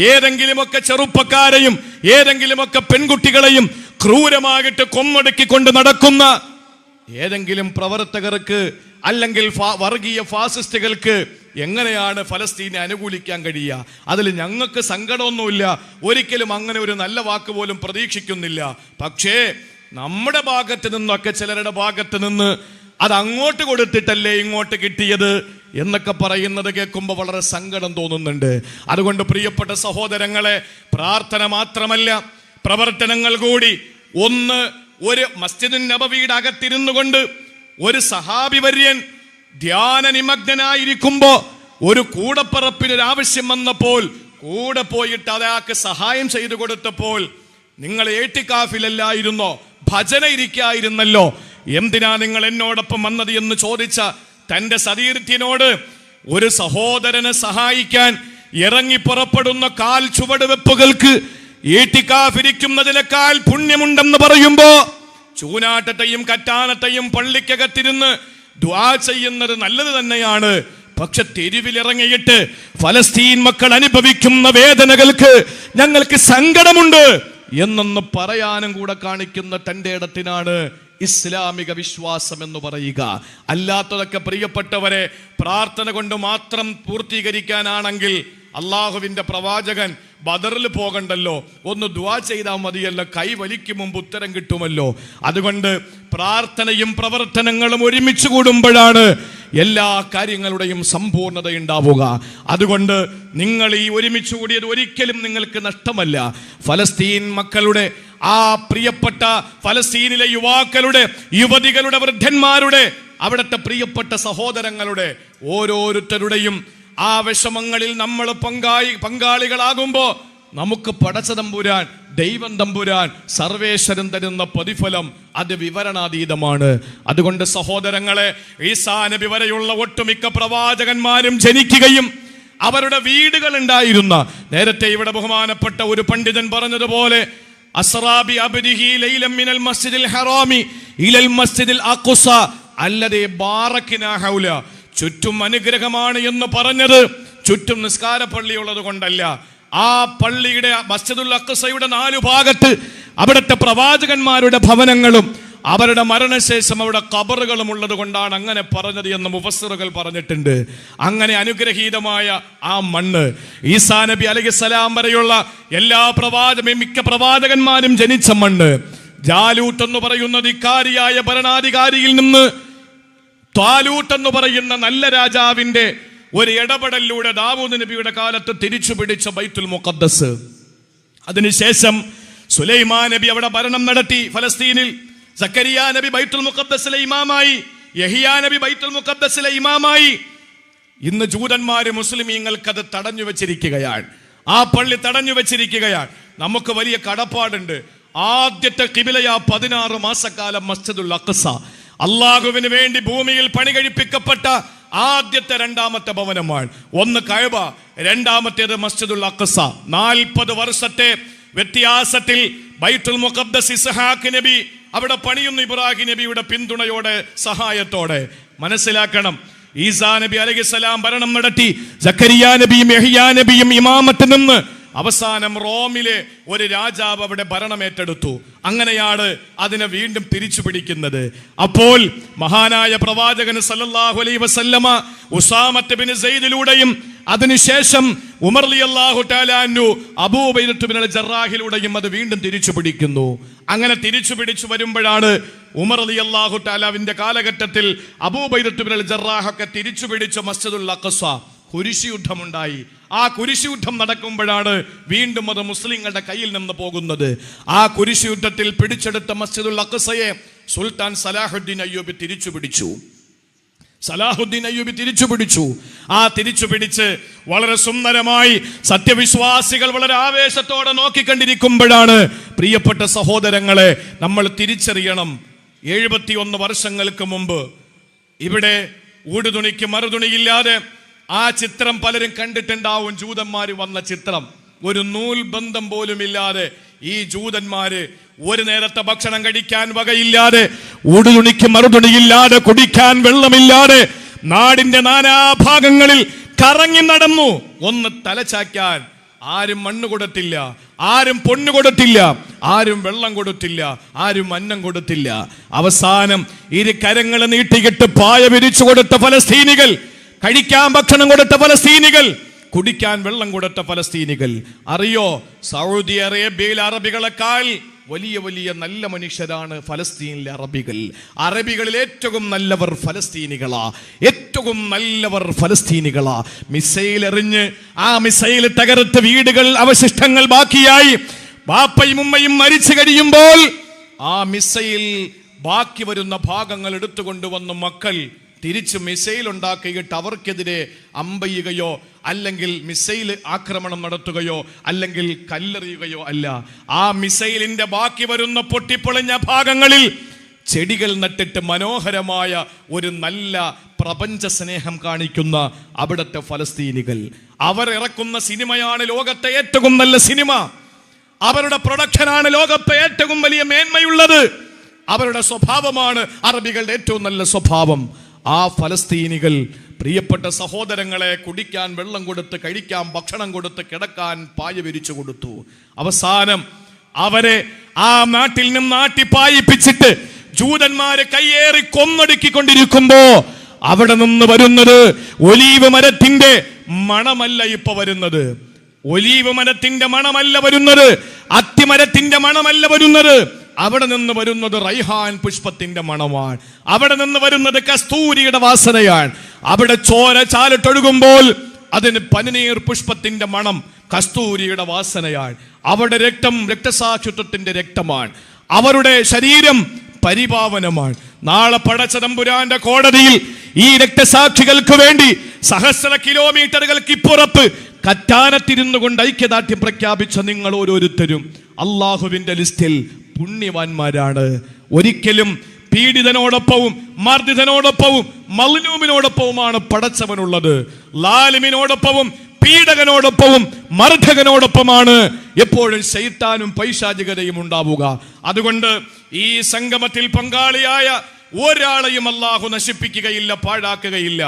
ഏതെങ്കിലുമൊക്കെ ചെറുപ്പക്കാരെയും ഏതെങ്കിലുമൊക്കെ പെൺകുട്ടികളെയും ക്രൂരമായിട്ട് കൊന്നൊടുക്കിക്കൊണ്ട് നടക്കുന്ന ഏതെങ്കിലും പ്രവർത്തകർക്ക് അല്ലെങ്കിൽ വർഗീയ ഫാസിസ്റ്റുകൾക്ക് എങ്ങനെയാണ് ഫലസ്തീനെ അനുകൂലിക്കാൻ കഴിയുക? അതിൽ ഞങ്ങൾക്ക് സങ്കടമൊന്നുമില്ല, ഒരിക്കലും അങ്ങനെ ഒരു നല്ല വാക്ക് പോലും പ്രതീക്ഷിക്കുന്നില്ല. പക്ഷേ നമ്മുടെ ഭാഗത്ത് നിന്നൊക്കെ ചിലരുടെ ഭാഗത്ത് നിന്ന് അത് അങ്ങോട്ട് കൊടുത്തിട്ടല്ലേ ഇങ്ങോട്ട് കിട്ടിയത് എന്നൊക്കെ പറയുന്നത് കേൾക്കുമ്പോൾ വളരെ സങ്കടം തോന്നുന്നുണ്ട്. അതുകൊണ്ട് പ്രിയപ്പെട്ട സഹോദരങ്ങളെ, പ്രാർത്ഥന മാത്രമല്ല പ്രവർത്തനങ്ങൾ കൂടി. ഒരു മസ്ജിദുൻ നബവിയുടെ അകത്തിരുന്നു കൊണ്ട് ഒരു സഹാബി വര്യൻ ധ്യാന നിമഗ്നനായിരിക്കുമ്പോ ഒരു കൂടപ്പറപ്പിനൊരു ആവശ്യം വന്നപ്പോൾ കൂടെ പോയിട്ട് അയാൾക്ക് സഹായം ചെയ്തു കൊടുത്തപ്പോൾ, നിങ്ങൾ ഏട്ടിക്കാഫിലല്ലായിരുന്നോ, ഭജന ഇരിക്കായിരുന്നല്ലോ, എന്തിനാ നിങ്ങൾ എന്നോടൊപ്പം വന്നത് എന്ന് ചോദിച്ച തന്റെ സതീർത്ഥ്യനോട് ഒരു സഹോദരനെ സഹായിക്കാൻ ഇറങ്ങി പുറപ്പെടുന്ന കാൽ ചുവടുവെപ്പുകൾക്ക് ഏട്ടിക്കാഫിരിക്കുന്നതിനേക്കാൾ പുണ്യമുണ്ടെന്ന് പറയുമ്പോ ചൂനാട്ടത്തെയും കറ്റാനത്തെയും പള്ളിക്കകത്തിരുന്ന് ദുആ ചെയ്യുന്നത് നല്ലത് തന്നെയാണ്. പക്ഷെ തെരുവിലിറങ്ങിയിട്ട് ഫലസ്തീൻ മക്കൾ അനുഭവിക്കുന്ന വേദനകൾക്ക് ഞങ്ങൾക്ക് സങ്കടമുണ്ട് എന്നൊന്ന് പറയാനും കൂടെ കാണിക്കുന്ന തന്റെ ഇടത്തിനാണ് ഇസ്ലാമിക വിശ്വാസം എന്ന് പറയുക. അല്ലാത്തതൊക്കെ പ്രിയപ്പെട്ടവരെ പ്രാർത്ഥന കൊണ്ട് മാത്രം പൂർത്തീകരിക്കാനാണെങ്കിൽ അള്ളാഹുവിന്റെ പ്രവാചകൻ ബദറിൽ പോകണ്ടല്ലോ, ഒന്ന് ദുആ ചെയ്താൽ മതിയല്ലോ, കൈ വലിക്കും മുമ്പ് ഉത്തരം കിട്ടുമല്ലോ. അതുകൊണ്ട് പ്രാർത്ഥനയും പ്രവർത്തനങ്ങളും ഒരുമിച്ച് കൂടുമ്പോഴാണ് എല്ലാ കാര്യങ്ങളുടെയും സമ്പൂർണത ഉണ്ടാവുക. അതുകൊണ്ട് നിങ്ങൾ ഈ ഒരുമിച്ച് കൂടിയത് ഒരിക്കലും നിങ്ങൾക്ക് നഷ്ടമല്ല. ഫലസ്തീൻ മക്കളുടെ, ആ പ്രിയപ്പെട്ട ഫലസ്തീനിലെ യുവാക്കളുടെ, യുവതികളുടെ, വൃദ്ധന്മാരുടെ, അവിടുത്തെ പ്രിയപ്പെട്ട സഹോദരങ്ങളുടെ ഓരോരുത്തരുടെയും ആ വിഷമങ്ങളിൽ നമ്മൾ പങ്കാളികളാകുമ്പോ നമുക്ക് പടച്ച തമ്പുരാൻ, ദൈവം തമ്പുരാൻ, സർവേശ്വരൻ തരുന്ന പ്രതിഫലം അത് വിവരണാതീതമാണ്. അതുകൊണ്ട് സഹോദരങ്ങളെ, ഈസാ നബി വരെയുള്ള ഒട്ടുമിക്ക പ്രവാചകന്മാരും ജനിക്കുകയും അവരുടെ വീടുകൾ ഉണ്ടായിരുന്ന, നേരത്തെ ഇവിടെ ബഹുമാനപ്പെട്ട ഒരു പണ്ഡിതൻ പറഞ്ഞതുപോലെ, അസ്റാബി അബ്ദിഹി ലൈലൻ മിനൽ മസ്ജിദിൽ ഹറാമി ഇലൽ മസ്ജിദിൽ അഖ്സ അല്ലദീ ബാറക്നാ ഹൗല, ചുറ്റും അനുഗ്രഹമാണ് എന്ന് പറഞ്ഞത് ചുറ്റും നിസ്കാര പള്ളി ഉള്ളത് കൊണ്ടല്ല. ആ പള്ളിയുടെ മസ്ജിദുൽ അഖ്സയുടെ 4 ഭാഗത്ത് അവിടുത്തെ പ്രവാചകന്മാരുടെ ഭവനങ്ങളും അവരുടെ മരണശേഷം അവിടെ ഖബറുകളും ഉള്ളത് കൊണ്ടാണ് അങ്ങനെ പറഞ്ഞത് എന്ന് മുഫസ്സിറുകൾ പറഞ്ഞിട്ടുണ്ട്. അങ്ങനെ അനുഗ്രഹീതമായ ആ മണ്ണ്, ഈസാ നബി അലൈഹിസ്സലാം വരെയുള്ള മിക്ക പ്രവാചകന്മാരും ജനിച്ച മണ്ണ്, ജാലൂത്ത് എന്ന് പറയുന്ന ധിക്കാരിയായ ഭരണാധികാരിയിൽ നിന്ന് ത്വാലൂത്ത് എന്ന് പറയുന്ന നല്ല രാജാവിന്റെ ഒരു ഇടപെടലിലൂടെ ദാവൂദ് നബിയുടെ കാലത്ത് തിരിച്ചു പിടിച്ച ബൈത്തുൽ മുഖദ്ദസ്. അതിനുശേഷം സുലൈമാൻ നബി അവിടെ ഭരണം നടത്തി ഫലസ്തീനിൽ. സക്കരിയ നബി ബൈത്തുൽ മുഖദ്ദസിലെ ഇമാമായി, യഹിയാ നബി ബൈത്തുൽ മുഖദ്ദസിലെ ഇമാമായി. ഇന്ന് ജൂതന്മാര് മുസ്ലിമീങ്ങൾക്കത് തടഞ്ഞു വെച്ചിരിക്കുകയാണ്, ആ പള്ളി തടഞ്ഞു വെച്ചിരിക്കുകയാണ്. നമുക്ക് വലിയ കടപ്പാടുണ്ട്. ആദ്യത്തെ ഖിബിലയാ 16 മാസക്കാലം മസ്ജിദുൽ അഖ്സ, അള്ളാഹുവിന് വേണ്ടി ഭൂമിയിൽ പണി കഴിപ്പിക്കപ്പെട്ട ആദ്യത്തെ 2ാമത്തെ ഭവനമാണ്. ഒന്ന് കഅബ, 2ാമത്തേത് മസ്ജിദുൽ അഖ്സ. 40 വർഷത്തെ വ്യത്യാസത്തിൽ ബൈത്തുൽ മുഖദ്ദസ് ഇസ്ഹാഖ് നബി അവിടെ പണിയുന്നു, ഇബ്രാഹിം നബിയുടെ പിന്തുണയോടെ, സഹായത്തോടെ. മനസ്സിലാക്കണം, ഈസാ നബി അലൈഹിസ്സലാം ഭരണം നടത്തി, സക്കരിയ നബിയും യഹ്യാ നബിയും ഇമാമത്ത് നിന്ന് അവസാനം റോമിലെ ഒരു രാജാവ് അവിടെ ഭരണമേറ്റെടുത്തു. അങ്ങനെയാണ് അതിനെ വീണ്ടും തിരിച്ചു പിടിക്കുന്നത്. അപ്പോൾ മഹാനായ പ്രവാചകൻ സല്ലല്ലാഹു അലൈഹി വസല്ലമ ഉസാമത്ത് ബിൻ സൈദിലൂടെയും അതിനുശേഷം ഉമർ റളിയല്ലാഹു തആല അൻഹു അബൂ ഉബൈദത്ത് ബിൻ ജറാഹിലൂടെയും അത് വീണ്ടും തിരിച്ചു പിടിക്കുന്നു. അങ്ങനെ തിരിച്ചു പിടിച്ചു വരുമ്പോഴാണ് ഉമർ റളിയല്ലാഹു തആലാവിന്റെ കാലഘട്ടത്തിൽ അബൂ ഉബൈദത്ത് ബിൻ ജറാഹൊക്കെ തിരിച്ചു പിടിച്ച മസ്ജിദുൽ അഖ്സ കുരിശ് യുദ്ധമുണ്ടായി. ആ കുരിശ് യുദ്ധം നടക്കുമ്പോഴാണ് വീണ്ടും അത് മുസ്ലിങ്ങളുടെ കയ്യിൽ നിന്ന് പോകുന്നത്. ആ കുരിശ് യുദ്ധത്തിൽ പിടിച്ചെടുത്ത മസ്ജിദുൽ അഖ്സയെ സുൽത്താൻ സലാഹുദ്ദീൻ അയ്യൂബി തിരിച്ചു പിടിച്ചു. ആ തിരിച്ചു പിടിച്ച് വളരെ സുന്ദരമായി സത്യവിശ്വാസികൾ വളരെ ആവേശത്തോടെ നോക്കിക്കണ്ടിരിക്കുമ്പോഴാണ്, പ്രിയപ്പെട്ട സഹോദരങ്ങളെ, നമ്മൾ തിരിച്ചറിയണം, 71 വർഷങ്ങൾക്ക് മുമ്പ് ഇവിടെ ഊടുതുണിക്ക് മറുതുണിയില്ലാതെ, ആ ചിത്രം പലരും കണ്ടിട്ടുണ്ടാവും, ജൂതന്മാര് വന്ന ചിത്രം. ഒരു നൂൽ ബന്ധം പോലും ഇല്ലാതെ ഈ ജൂതന്മാര് ഒരു നേരത്തെ ഭക്ഷണം കഴിക്കാൻ വകയില്ലാതെ, ഊടുതുണിക്ക് മറുതുണിയില്ലാതെ, കുടിക്കാൻ വെള്ളമില്ലാതെ നാടിന്റെ നാനാഭാഗങ്ങളിൽ കറങ്ങി നടന്നു. ഒന്ന് തലചായ്ക്കാൻ ആരും മണ്ണ് കൊടുത്തില്ല, ആരും പൊന്നു കൊടുത്തില്ല, ആരും വെള്ളം കൊടുത്തില്ല, ആരും അന്നം കൊടുത്തില്ല. അവസാനം ഇരു കരങ്ങൾ നീട്ടിയിട്ട് പായ വിരിച്ചു കൊടുത്ത ഫലസ്തീനികൾ, കഴിക്കാൻ ഭക്ഷണം കൊടുത്ത ഫലസ്തീനികൾ, കുടിക്കാൻ വെള്ളം കൊടുത്ത ഫലസ്തീനികൾ. അറിയോ, സൗദി അറേബ്യയിൽ അറബികളെക്കാൾ വലിയ വലിയ നല്ല മനുഷ്യരാണ് ഫലസ്തീനിലെ അറബികൾ. അറബികളിൽ ഏറ്റവും നല്ലവർ ഫലസ്തീനികളാ, ഏറ്റവും നല്ലവർ ഫലസ്തീനികളാ. മിസൈൽ എറിഞ്ഞ് ആ മിസൈൽ തകർത്ത് വീടുകൾ അവശിഷ്ടങ്ങൾ ബാക്കിയായി ബാപ്പയും ഉമ്മയും മരിച്ചു കഴിയുമ്പോൾ ആ മിസൈൽ ബാക്കി വരുന്ന ഭാഗങ്ങൾ എടുത്തുകൊണ്ടുവന്ന മക്കൾ തിരിച്ച് മിസൈൽ ഉണ്ടാക്കിയിട്ട് അവർക്കെതിരെ അമ്പെയ്യുകയോ അല്ലെങ്കിൽ മിസൈൽ ആക്രമണം നടത്തുകയോ അല്ലെങ്കിൽ കല്ലെറിയുകയോ അല്ല. ആ മിസൈലിന്റെ ബാക്കി വരുന്ന പൊട്ടിപ്പൊളിഞ്ഞ ഭാഗങ്ങളിൽ ചെടികൾ നട്ടിട്ട് മനോഹരമായ ഒരു നല്ല പ്രപഞ്ച സ്നേഹം കാണിക്കുന്ന അവിടുത്തെ ഫലസ്തീനികൾ. അവർ ഇറക്കുന്ന സിനിമയാണ് ലോകത്തെ ഏറ്റവും നല്ല സിനിമ. അവരുടെ പ്രൊഡക്ഷനാണ് ലോകത്തെ ഏറ്റവും വലിയ മേന്മയുള്ളത്. അവരുടെ സ്വഭാവമാണ് അറബികളുടെ ഏറ്റവും നല്ല സ്വഭാവം. ആ ഫലസ്തീനികൾ, പ്രിയപ്പെട്ട സഹോദരങ്ങളെ, കുടിക്കാൻ വെള്ളം കൊടുത്ത്, കഴിക്കാൻ ഭക്ഷണം കൊടുത്ത്, കിടക്കാൻ പായ വിരിച്ചു കൊടുത്തു. അവസാനം അവരെ ആ നാട്ടിൽ നിന്നും നാട്ടിപ്പായിപ്പിച്ചിട്ട് ജൂതന്മാരെ കയ്യേറി കൊന്നൊടുക്കിക്കൊണ്ടിരിക്കുമ്പോ അവിടെ നിന്ന് വരുന്നത് ഒലീവ് മരത്തിന്റെ മണമല്ല ഇപ്പൊ വരുന്നത്. ഒലീവ് മരത്തിന്റെ മണമല്ല വരുന്നത്, അത്തിമരത്തിന്റെ മണമല്ല വരുന്നത്. അവിടെ നിന്ന് വരുന്നത് റൈഹാൻ പുഷ്പത്തിന്റെ മണമാണ്. അവിടെ നിന്ന് വരുന്നത് കസ്തൂരിയുടെ വാസനയാണ്. അവിടെ ചോര ചാലിട്ടൊഴുകുമ്പോൾ അതിന് പനിനീർ പുഷ്പത്തിന്റെ മണം, കസ്തൂരിയുടെ വാസനയാണ്. അവിടെ രക്തം രക്തസാക്ഷിത്വത്തിന്റെ രക്തമാണ്. അവരുടെ ശരീരം പരിപാവനമാണ്. നാളെ പടച്ച തമ്പുരാന്റെ കോടതിയിൽ ഈ രക്തസാക്ഷികൾക്ക് വേണ്ടി സഹസ്ര കിലോമീറ്ററുകൾക്ക് ഇപ്പുറത്ത് കറ്റാനത്തിരുന്നു കൊണ്ട് ഐക്യദാർഢ്യം പ്രഖ്യാപിച്ച നിങ്ങൾ ഓരോരുത്തരും അള്ളാഹുവിന്റെ ലിസ്റ്റിൽ പുണ്യവാന്മാരാണ്. ഒരിക്കലും പീഡിതനോടൊപ്പവും മർദ്ദിതനോടൊപ്പവും മൽനൂമിനോടൊപ്പവുമാണ് പടച്ചവനുള്ളത്. ലാലിമിനോടൊപ്പവും പീഡകനോടൊപ്പവും മർദ്ദകനോടൊപ്പമാണ് എപ്പോഴും ശൈത്താനും പൈശാചികതയും ഉണ്ടാവുക. അതുകൊണ്ട് ഈ സംഗമത്തിൽ പങ്കാളിയായ ഒരാളെയും അല്ലാഹു നശിപ്പിക്കുകയില്ല, പാഴാക്കുകയില്ല.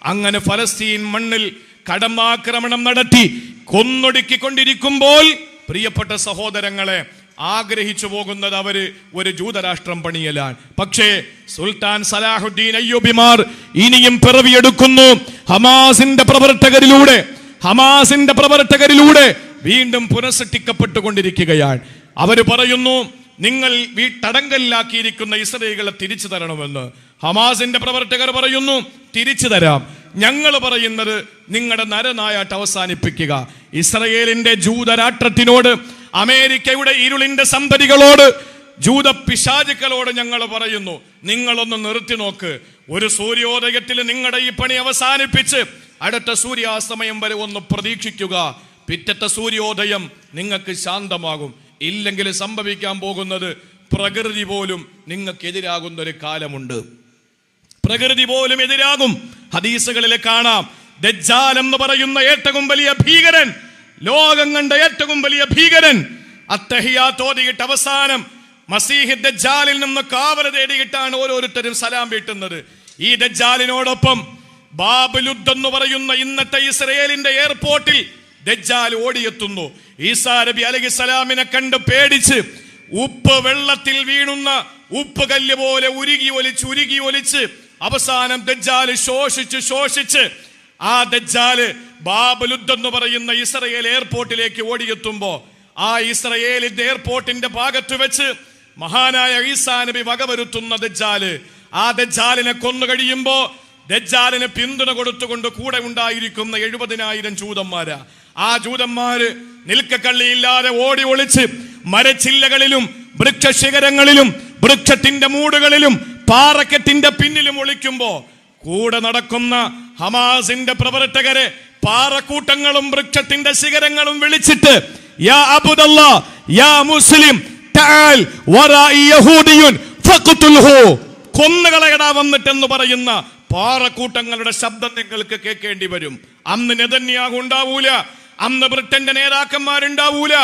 അങ്ങനെ ഫലസ്തീൻ മണ്ണിൽ കടന്നാക്രമണം നടത്തി കൊന്നൊടുക്കിക്കൊണ്ടിരിക്കുമ്പോൾ പ്രിയപ്പെട്ട സഹോദരങ്ങളെ, ആഗ്രഹിച്ചു പോകുന്നത് അവര് ഒരു ജൂതരാഷ്ട്രം പണിയലാണ്. പക്ഷേ സുൽത്താൻ സലാഹുദ്ദീൻ അയ്യൂബിമാർ ഇനിയും പിറവിയെടുക്കുന്നു. ഹമാസിന്റെ പ്രവർത്തകരിലൂടെ വീണ്ടും പുനഃസൃഷ്ടിക്കപ്പെട്ടുകൊണ്ടിരിക്കുകയാണ്. അവര് പറയുന്നു, നിങ്ങൾ വീട്ടടങ്കലിലാക്കിയിരിക്കുന്ന ഇസ്രായേലുകളെ തിരിച്ചു തരണമെന്ന്. ഹമാസിന്റെ പ്രവർത്തകർ പറയുന്നു, തിരിച്ചു തരാം. ഞങ്ങൾ പറയുന്നത് നിങ്ങളുടെ നരനായാട്ട് അവസാനിപ്പിക്കുക. ഇസ്രായേലിന്റെ ജൂതരാഷ്ട്രത്തിനോട്, അമേരിക്കയുടെ ഇരുളിന്റെ സന്തതികളോട്, ജൂത പിശാചുക്കളോട് ഞങ്ങൾ പറയുന്നു, നിങ്ങളൊന്ന് നിർത്തി നോക്ക്. ഒരു സൂര്യോദയത്തിൽ നിങ്ങളുടെ ഈ പണി അവസാനിപ്പിച്ച് അടുത്ത സൂര്യാസ്തമയം വരെ ഒന്ന് പ്രതീക്ഷിക്കുക. പിറ്റത്തെ സൂര്യോദയം നിങ്ങൾക്ക് ശാന്തമാകും. ഇല്ലെങ്കിൽ സംഭവിക്കാൻ പോകുന്നത് പ്രകൃതി പോലും നിങ്ങൾക്കെതിരാകുന്ന ഒരു കാലമുണ്ട്. പ്രകൃതി പോലും എതിരാകും. ഹദീസുകളിൽ കാണാം, ദജ്ജാൽ എന്ന് പറയുന്ന ഏറ്റവും വലിയ ഭീകരൻ, ലോകം കണ്ട ഏറ്റവും വലിയ ഭീകരൻ, അത്തഹിയാത്ത് ഓതിയിട്ട് അവസാനം മസീഹ് ദജ്ജാലിൽ നിന്ന് കാവൽ തേടിയിട്ടാണ് ഓരോരുത്തരും സലാം വീട്ടുന്നത്. ഈ ദജ്ജാലിനോടൊപ്പം ബാബുലുദ് എന്ന് പറയുന്ന ഇന്നത്തെ ഇസ്രയേലിന്റെ എയർപോർട്ടിൽ ദജ്ജാൽ ഓടിയെത്തുന്നു. ഈസാ നബി അലൈഹിസ്സലാമിനെ കണ്ട് പേടിച്ച് ഉപ്പ് വെള്ളത്തിൽ വീണുന്ന ഉപ്പ് കല്ല് പോലെ ഉരുകി ഒലിച്ച് അവസാനം ദജ്ജാൽ ശോഷിച്ച് ആ ദജ്ജാല് ബാബുലുദ് എന്ന് പറയുന്ന ഇസ്രയേൽ എയർപോർട്ടിലേക്ക് ഓടിയെത്തുമ്പോ ആ ഇസ്രയേലിന്റെ എയർപോർട്ടിന്റെ ഭാഗത്ത് വെച്ച് മഹാനായ ഈസാ നബി വകവരുത്തുന്ന ദജ്ജാല്, ആ ദജ്ജാലിനെ കൊന്നു കഴിയുമ്പോ ദജ്ജാലിന് പിന്തുണ കൊടുത്തുകൊണ്ട് കൂടെ ഉണ്ടായിരിക്കുന്ന 70,000 ജൂതന്മാരാ. ആ ജൂതന്മാര് നിൽക്കക്കള്ളിയില്ലാതെ ഓടി ഒളിച്ച് മരച്ചില്ലകളിലും വൃക്ഷശിഖരങ്ങളിലും വൃക്ഷത്തിന്റെ മൂടുകളിലും പാറക്കെട്ടിന്റെ പിന്നിലും ഒളിക്കുമ്പോ കൂടെ നടക്കുന്ന ഹമാസിന്റെ പ്രവർത്തകരെ പാറക്കൂട്ടങ്ങളും വൃക്ഷത്തിന്റെ ശിഖരങ്ങളും വിളിച്ചിട്ട്, യാ അബ്ദുല്ലാ യാ മുസ്ലിം തആൽ വറാഇ യഹൂദിയുൻ ഫഖ്തുൽഹു, കൊന്നുകളയടാ വന്നിട്ടെന്ന് പറയുന്ന പാറക്കൂട്ടങ്ങളുടെ ശബ്ദം നിങ്ങൾക്ക് കേൾക്കേണ്ടി വരും. അന്ന് നെതന്യാഹു ഉണ്ടാവൂല, അന്ന് ബ്രിട്ടന്റെ നേതാക്കന്മാരുണ്ടാവൂല,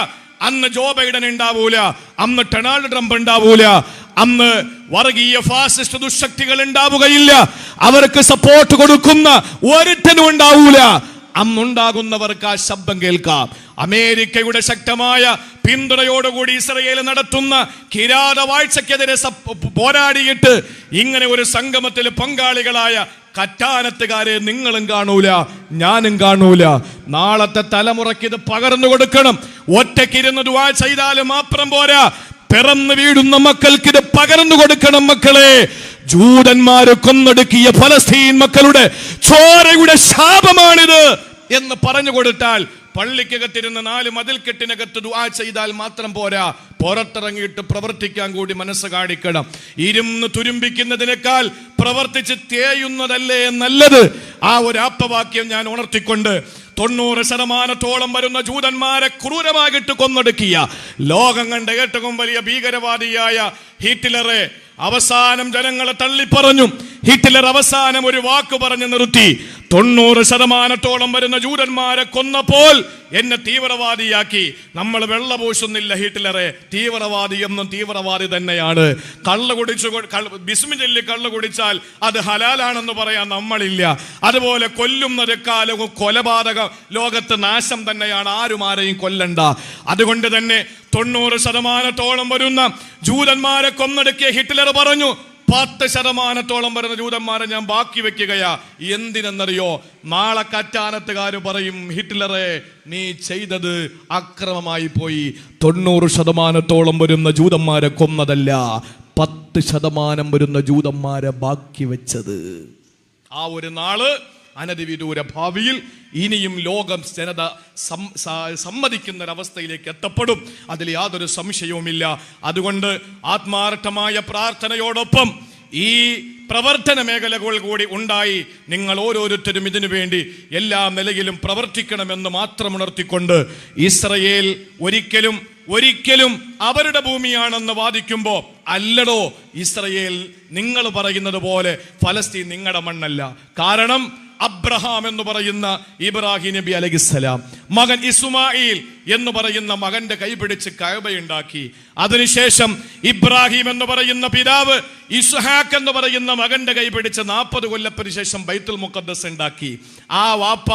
അന്ന് ജോ ബൈഡൻ ഉണ്ടാവൂല, അന്ന് ഡൊണാൾഡ് ട്രംപ് ഉണ്ടാവൂല, അന്ന് വർഗീയ ഫാസിസ്റ്റ് ദുശക്തികൾ ഉണ്ടാവുകയില്ല, അവർക്ക് സപ്പോർട്ട് കൊടുക്കുന്ന ഒരുത്തനും ഉണ്ടാവൂല. അന്നുണ്ടാകുന്നവർക്ക് ആ ശബ്ദം കേൾക്കാം. അമേരിക്കയുടെ ശക്തമായ പിന്തുണയോടുകൂടി ഇസ്രയേൽ നടത്തുന്ന കിരാതവാഴ്ചക്കെതിരെ പോരാടിയിട്ട് ഇങ്ങനെ ഒരു സംഗമത്തിൽ പങ്കാളികളായ കറ്റാനത്തുകാരെ നിങ്ങളും കാണൂല, ഞാനും കാണൂല. നാളത്തെ തലമുറയ്ക്ക് ഇത് പകർന്നു കൊടുക്കണം. ഒറ്റയ്ക്കിരുന്ന് ദുആ ചെയ്താലും മാത്രം പോരാ, പിറന്നു വീഴുന്ന മക്കൾക്ക് ഇത് പകർന്നു കൊടുക്കണം. മക്കളെ, ജൂതന്മാര് കൊന്നൊടുക്കിയ ഫലസ്തീൻ മക്കളുടെ ചോരയുടെ ശാപമാണിത് എന്ന് പറഞ്ഞു കൊടുത്താൽ, പള്ളിക്കകത്തിരുന്ന് 4 മതിൽക്കെട്ടിനകത്ത് ദുആ ചെയ്താൽ മാത്രം പോരാ, പുറത്തിറങ്ങിയിട്ട് പ്രവർത്തിക്കാൻ കൂടി മനസ്സ് കാണിക്കണം. ഇരുന്ന് തുരുമ്പിക്കുന്നതിനേക്കാൾ പ്രവർത്തിച്ച് തേയുന്നതല്ലേ നല്ലത്. ആ ഒരു ആപ്തവാക്യം ഞാൻ ഉണർത്തിക്കൊണ്ട് 90% വരുന്ന ജൂതന്മാരെ ക്രൂരമായിട്ട് കൊന്നൊടുക്കിയ ലോകം കണ്ട ഏറ്റവും വലിയ ഭീകരവാദിയായ ഹിറ്റ്ലറെ അവസാനം ജനങ്ങളെ തള്ളിപ്പറഞ്ഞു. ഹിറ്റ്ലർ അവസാനം ഒരു വാക്ക് പറഞ്ഞു നിർത്തി. 90% വരുന്ന ജൂതന്മാരെ കൊന്നപ്പോൾ എന്നെ തീവ്രവാദിയാക്കി. നമ്മൾ വെള്ളപൂശുന്നില്ല ഹിറ്റ്ലറെ, തീവ്രവാദി എന്നും തീവ്രവാദി തന്നെയാണ്. കള്ളു കുടിച്ചു ബിസ്മി ചൊല്ലി കള്ളു കുടിച്ചാൽ അത് ഹലാലാണെന്ന് പറയാൻ നമ്മളില്ല. അതുപോലെ കൊല്ലുന്നത് കാലവും കൊലപാതകം ലോകത്ത് നാശം തന്നെയാണ്, ആരും ആരെയും കൊല്ലണ്ട. അതുകൊണ്ട് തന്നെ 90% വരുന്ന ജൂതന്മാരെ കൊന്നൊടുക്കിയ ഹിറ്റ്ലർ പറഞ്ഞു, 10% വരുന്ന ജൂതന്മാരെ ഞാൻ ബാക്കി വെക്കുകയാ. എന്തിനെന്നറിയോ? നാളെ കറ്റാനത്തുകാര് പറയും, ഹിറ്റ്ലറെ നീ ചെയ്തത് അക്രമമായി പോയി. 90% വരുന്ന ജൂതന്മാരെ കൊന്നതല്ല, 10% വരുന്ന ജൂതന്മാരെ ബാക്കി വെച്ചത്. ആ ഒരു നാള് അനധിവിദൂര ഭാവിയിൽ ഇനിയും ലോകം ജനത സമ്മതിക്കുന്ന ഒരവസ്ഥയിലേക്ക് എത്തപ്പെടും. അതിൽ യാതൊരു സംശയവുമില്ല. അതുകൊണ്ട് ആത്മാർത്ഥമായ പ്രാർത്ഥനയോടൊപ്പം ഈ പ്രവർത്തന മേഖലകൾ കൂടി ഉണ്ടായി നിങ്ങൾ ഓരോരുത്തരും ഇതിനു വേണ്ടി എല്ലാ നിലയിലും പ്രവർത്തിക്കണമെന്ന് മാത്രം ഉണർത്തിക്കൊണ്ട്, ഇസ്രയേൽ ഒരിക്കലും അവരുടെ ഭൂമിയാണെന്ന് വാദിക്കുമ്പോൾ, അല്ലടോ ഇസ്രയേൽ നിങ്ങൾ പറയുന്നത് പോലെ ഫലസ്തീൻ നിങ്ങളുടെ മണ്ണല്ല. കാരണം അബ്രഹാം എന്ന് പറയുന്ന ഇബ്രാഹിം നബി അലൈഹിസ്സലാം മകൻ ഇസ്മായിൽ എന്ന് പറയുന്ന മകന്റെ കൈപിടിച്ച് കഅബയുണ്ടാക്കി. അതിനുശേഷം ഇബ്രാഹിം എന്ന് പറയുന്ന പിതാവ് ഇസ്ഹാഖ് എന്ന് പറയുന്ന മകന്റെ കൈപിടിച്ച് 40 കൊല്ലത്തിന് ശേഷം ബൈത്തുൽ മുഖദ്ദസ് ഉണ്ടാക്കി. ആ വാപ്പ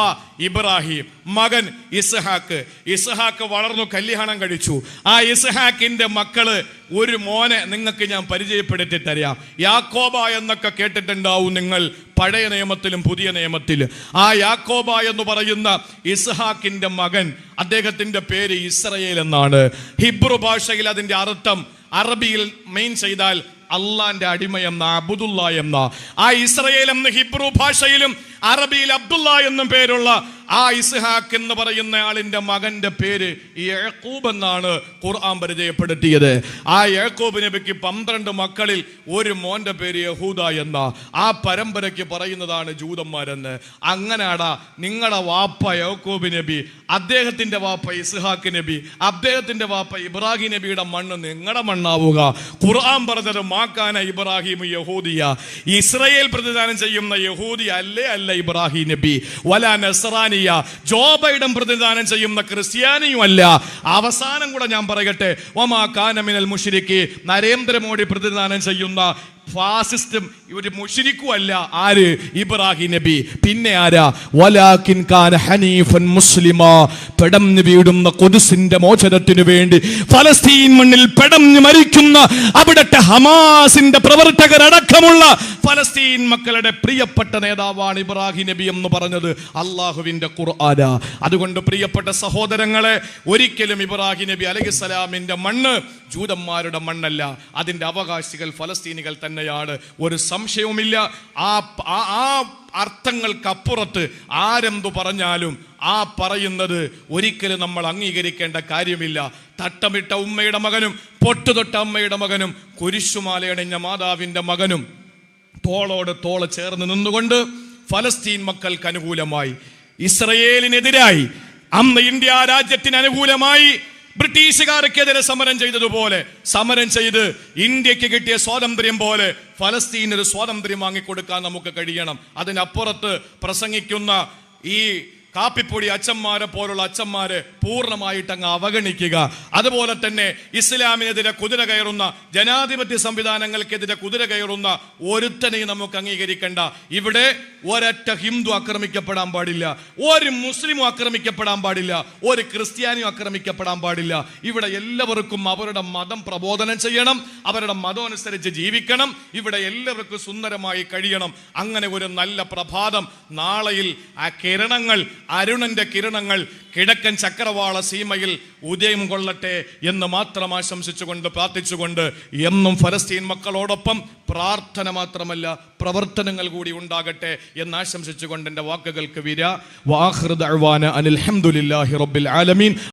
ഇബ്രാഹിം, മകൻ ഇസ്ഹാഖ് വളർന്നു കല്യാണം കഴിച്ചു. ആ ഇസ്ഹാഖിന്റെ മക്കള് ഒരു മോനെ നിങ്ങൾക്ക് ഞാൻ പരിചയപ്പെടുത്തി തരാം. യാക്കോബ എന്നൊക്കെ കേട്ടിട്ടുണ്ടാവും നിങ്ങൾ പഴയ നിയമത്തിലും പുതിയ നിയമത്തിലും. ആ യാക്കോബ എന്ന് പറയുന്ന ഇസ്ഹാഖിന്റെ മകൻ, അദ്ദേഹത്തിന്റെ പേര് ഇസ്രയേൽ എന്നാണ്. ഹിബ്രു ഭാഷയിൽ അതിന്റെ അർത്ഥം അറബിയിൽ മെയിൻ ചെയ്താൽ അള്ളാന്റെ അടിമ എന്ന, അബ്ദുള്ള എന്ന. ആ ഇസ്രയേൽ എന്ന ഹിബ്രു ഭാഷയിലും അറബിയിൽ അബ്ദുള്ള എന്നും പേരുള്ള ആ ഇസ്ഹാഖ് എന്ന് പറയുന്ന ആളിന്റെ മകന്റെ പേര് യാക്കൂബ് എന്നാണ് ഖുർആൻ പരിചയപ്പെടുത്തിയത്. ആ യാക്കൂബ് നബിക്ക് 12 മക്കളിൽ ഒരു മോന്റെ പേര് യഹൂദ എന്ന. ആ പരമ്പരയ്ക്ക് പറയുന്നതാണ് ജൂതന്മാരെന്ന്. അങ്ങനാടാ നിങ്ങളുടെ വാപ്പ യാക്കൂബ് നബി, അദ്ദേഹത്തിന്റെ വാപ്പ ഇസ്ഹാഖ് നബി, അദ്ദേഹത്തിന്റെ വാപ്പ ഇബ്രാഹിം നബിയുടെ മണ്ണ് നിങ്ങളുടെ മണ്ണാവുക. ഖുർആൻ പറഞ്ഞത് മാക്കാന ഇബ്രാഹിം യഹൂദിയ, ഇസ്രയേൽ പ്രതിദാനം ചെയ്യുന്ന യഹൂദി അല്ല ഇബ്രാഹിം നബി. വലാ നസ്രാനിയ, ജോ ബൈഡൻ പ്രതിദാനം ചെയ്യുന്ന ക്രിസ്ത്യാനിയും അല്ല. അവസാനം കൂടെ ഞാൻ പറയട്ടെ, വമാ കാന മിനൽ മുശ്രിക്കി, നരേന്ദ്രമോദി പ്രതിദാനം ചെയ്യുന്ന ഫാസിസ്റ്റും ഒരു മുശ്രിക്കും അല്ല. ആര്? ഇബ്രാഹിം നബി. പിന്നെ ആരാ? വലാകിൻ കാന ഹനീഫൻ മുസ്ലിമാ, പെടഞ്ഞു വീടുന്ന ഖുദ്സിന്റെ മോചനത്തിനു വേണ്ടി ഫലസ്തീൻ മണ്ണിൽ പെടഞ്ഞു മരിക്കുന്ന അവിടത്തെ ഹമാസിന്റെ പ്രവർത്തകരടക്കമുള്ള ഫലസ്തീൻ മക്കളുടെ പ്രിയപ്പെട്ട നേതാവാണ് ഇബ്രാഹിം നബി എന്ന് പറഞ്ഞത് അള്ളാഹുവിന്റെ ഖുർആന. അതുകൊണ്ട് പ്രിയപ്പെട്ട സഹോദരങ്ങളെ, ഒരിക്കലും ഇബ്രാഹിം നബി അലൈഹിസ്സലാമിന്റെ മണ്ണ് ജൂതന്മാരുടെ മണ്ണല്ല. അതിന്റെ അവകാശികൾ ഫലസ്തീനികൾ തന്നെയാണ്, ഒരു സംശയവുമില്ല. ആ അർത്ഥങ്ങൾക്കപ്പുറത്ത് ആരെന്തു പറഞ്ഞാലും ആ പറയുന്നത് ഒരിക്കലും നമ്മൾ അംഗീകരിക്കേണ്ട കാര്യമില്ല. തട്ടമിട്ട ഉമ്മയുടെ മകനും പൊട്ടുതൊട്ട അമ്മയുടെ മകനും കുരിശുമാലയണിഞ്ഞ മാതാവിന്റെ മകനും തോളോട് തോള് ചേർന്ന് നിന്നുകൊണ്ട് ഫലസ്തീൻ മക്കൾക്ക് അനുകൂലമായി, ഇസ്രയേലിനെതിരായി, അന്ന് ഇന്ത്യ രാജ്യത്തിന് അനുകൂലമായി ബ്രിട്ടീഷുകാർക്കെതിരെ സമരം ചെയ്തതുപോലെ സമരം ചെയ്ത് ഇന്ത്യക്ക് കിട്ടിയ സ്വാതന്ത്ര്യം പോലെ ഫലസ്തീന് ഒരു സ്വാതന്ത്ര്യം വാങ്ങിക്കൊടുക്കാൻ നമുക്ക് കഴിയണം. അതിനപ്പുറത്ത് പ്രസംഗിക്കുന്ന ഈ കാപ്പിപ്പൊടി അച്ഛന്മാരെ പോലുള്ള അച്ഛന്മാരെ പൂർണ്ണമായിട്ട് അങ്ങ് അവഗണിക്കുക. അതുപോലെ തന്നെ ഇസ്ലാമിനെതിരെ കുതിര കയറുന്ന, ജനാധിപത്യ സംവിധാനങ്ങൾക്കെതിരെ കുതിര കയറുന്ന ഒരുത്തനെയും നമുക്ക് അംഗീകരിക്കണ്ട. ഇവിടെ ഒരൊറ്റ ഹിന്ദു ആക്രമിക്കപ്പെടാൻ പാടില്ല, ഒരു മുസ്ലിമും ആക്രമിക്കപ്പെടാൻ പാടില്ല, ഒരു ക്രിസ്ത്യാനിയും ആക്രമിക്കപ്പെടാൻ പാടില്ല. ഇവിടെ എല്ലാവർക്കും അവരുടെ മതം പ്രബോധനം ചെയ്യണം, അവരുടെ മതം അനുസരിച്ച് ജീവിക്കണം, ഇവിടെ എല്ലാവർക്കും സുന്ദരമായി കഴിയണം. അങ്ങനെ ഒരു നല്ല പ്രഭാതം നാളെയിൽ ആ കിരണങ്ങൾ, അരുണന്റെ കിരണങ്ങൾ കിഴക്കൻ ചക്രവാള സീമയിൽ ഉദയം കൊള്ളട്ടെ എന്ന് മാത്രം ആശംസിച്ചുകൊണ്ട് പ്രാർത്ഥിച്ചുകൊണ്ട് എന്നും ഫലസ്തീൻ മക്കളോടൊപ്പം പ്രാർത്ഥന മാത്രമല്ല പ്രവർത്തനങ്ങൾ കൂടി ഉണ്ടാകട്ടെ എന്ന് ആശംസിച്ചുകൊണ്ട് എൻ്റെ വാക്കുകൾക്ക് വിരാ. വആഖിറു ദഅ്വാന അനിൽ ഹംദുലില്ലാഹി റബ്ബിൽ ആലമീൻ.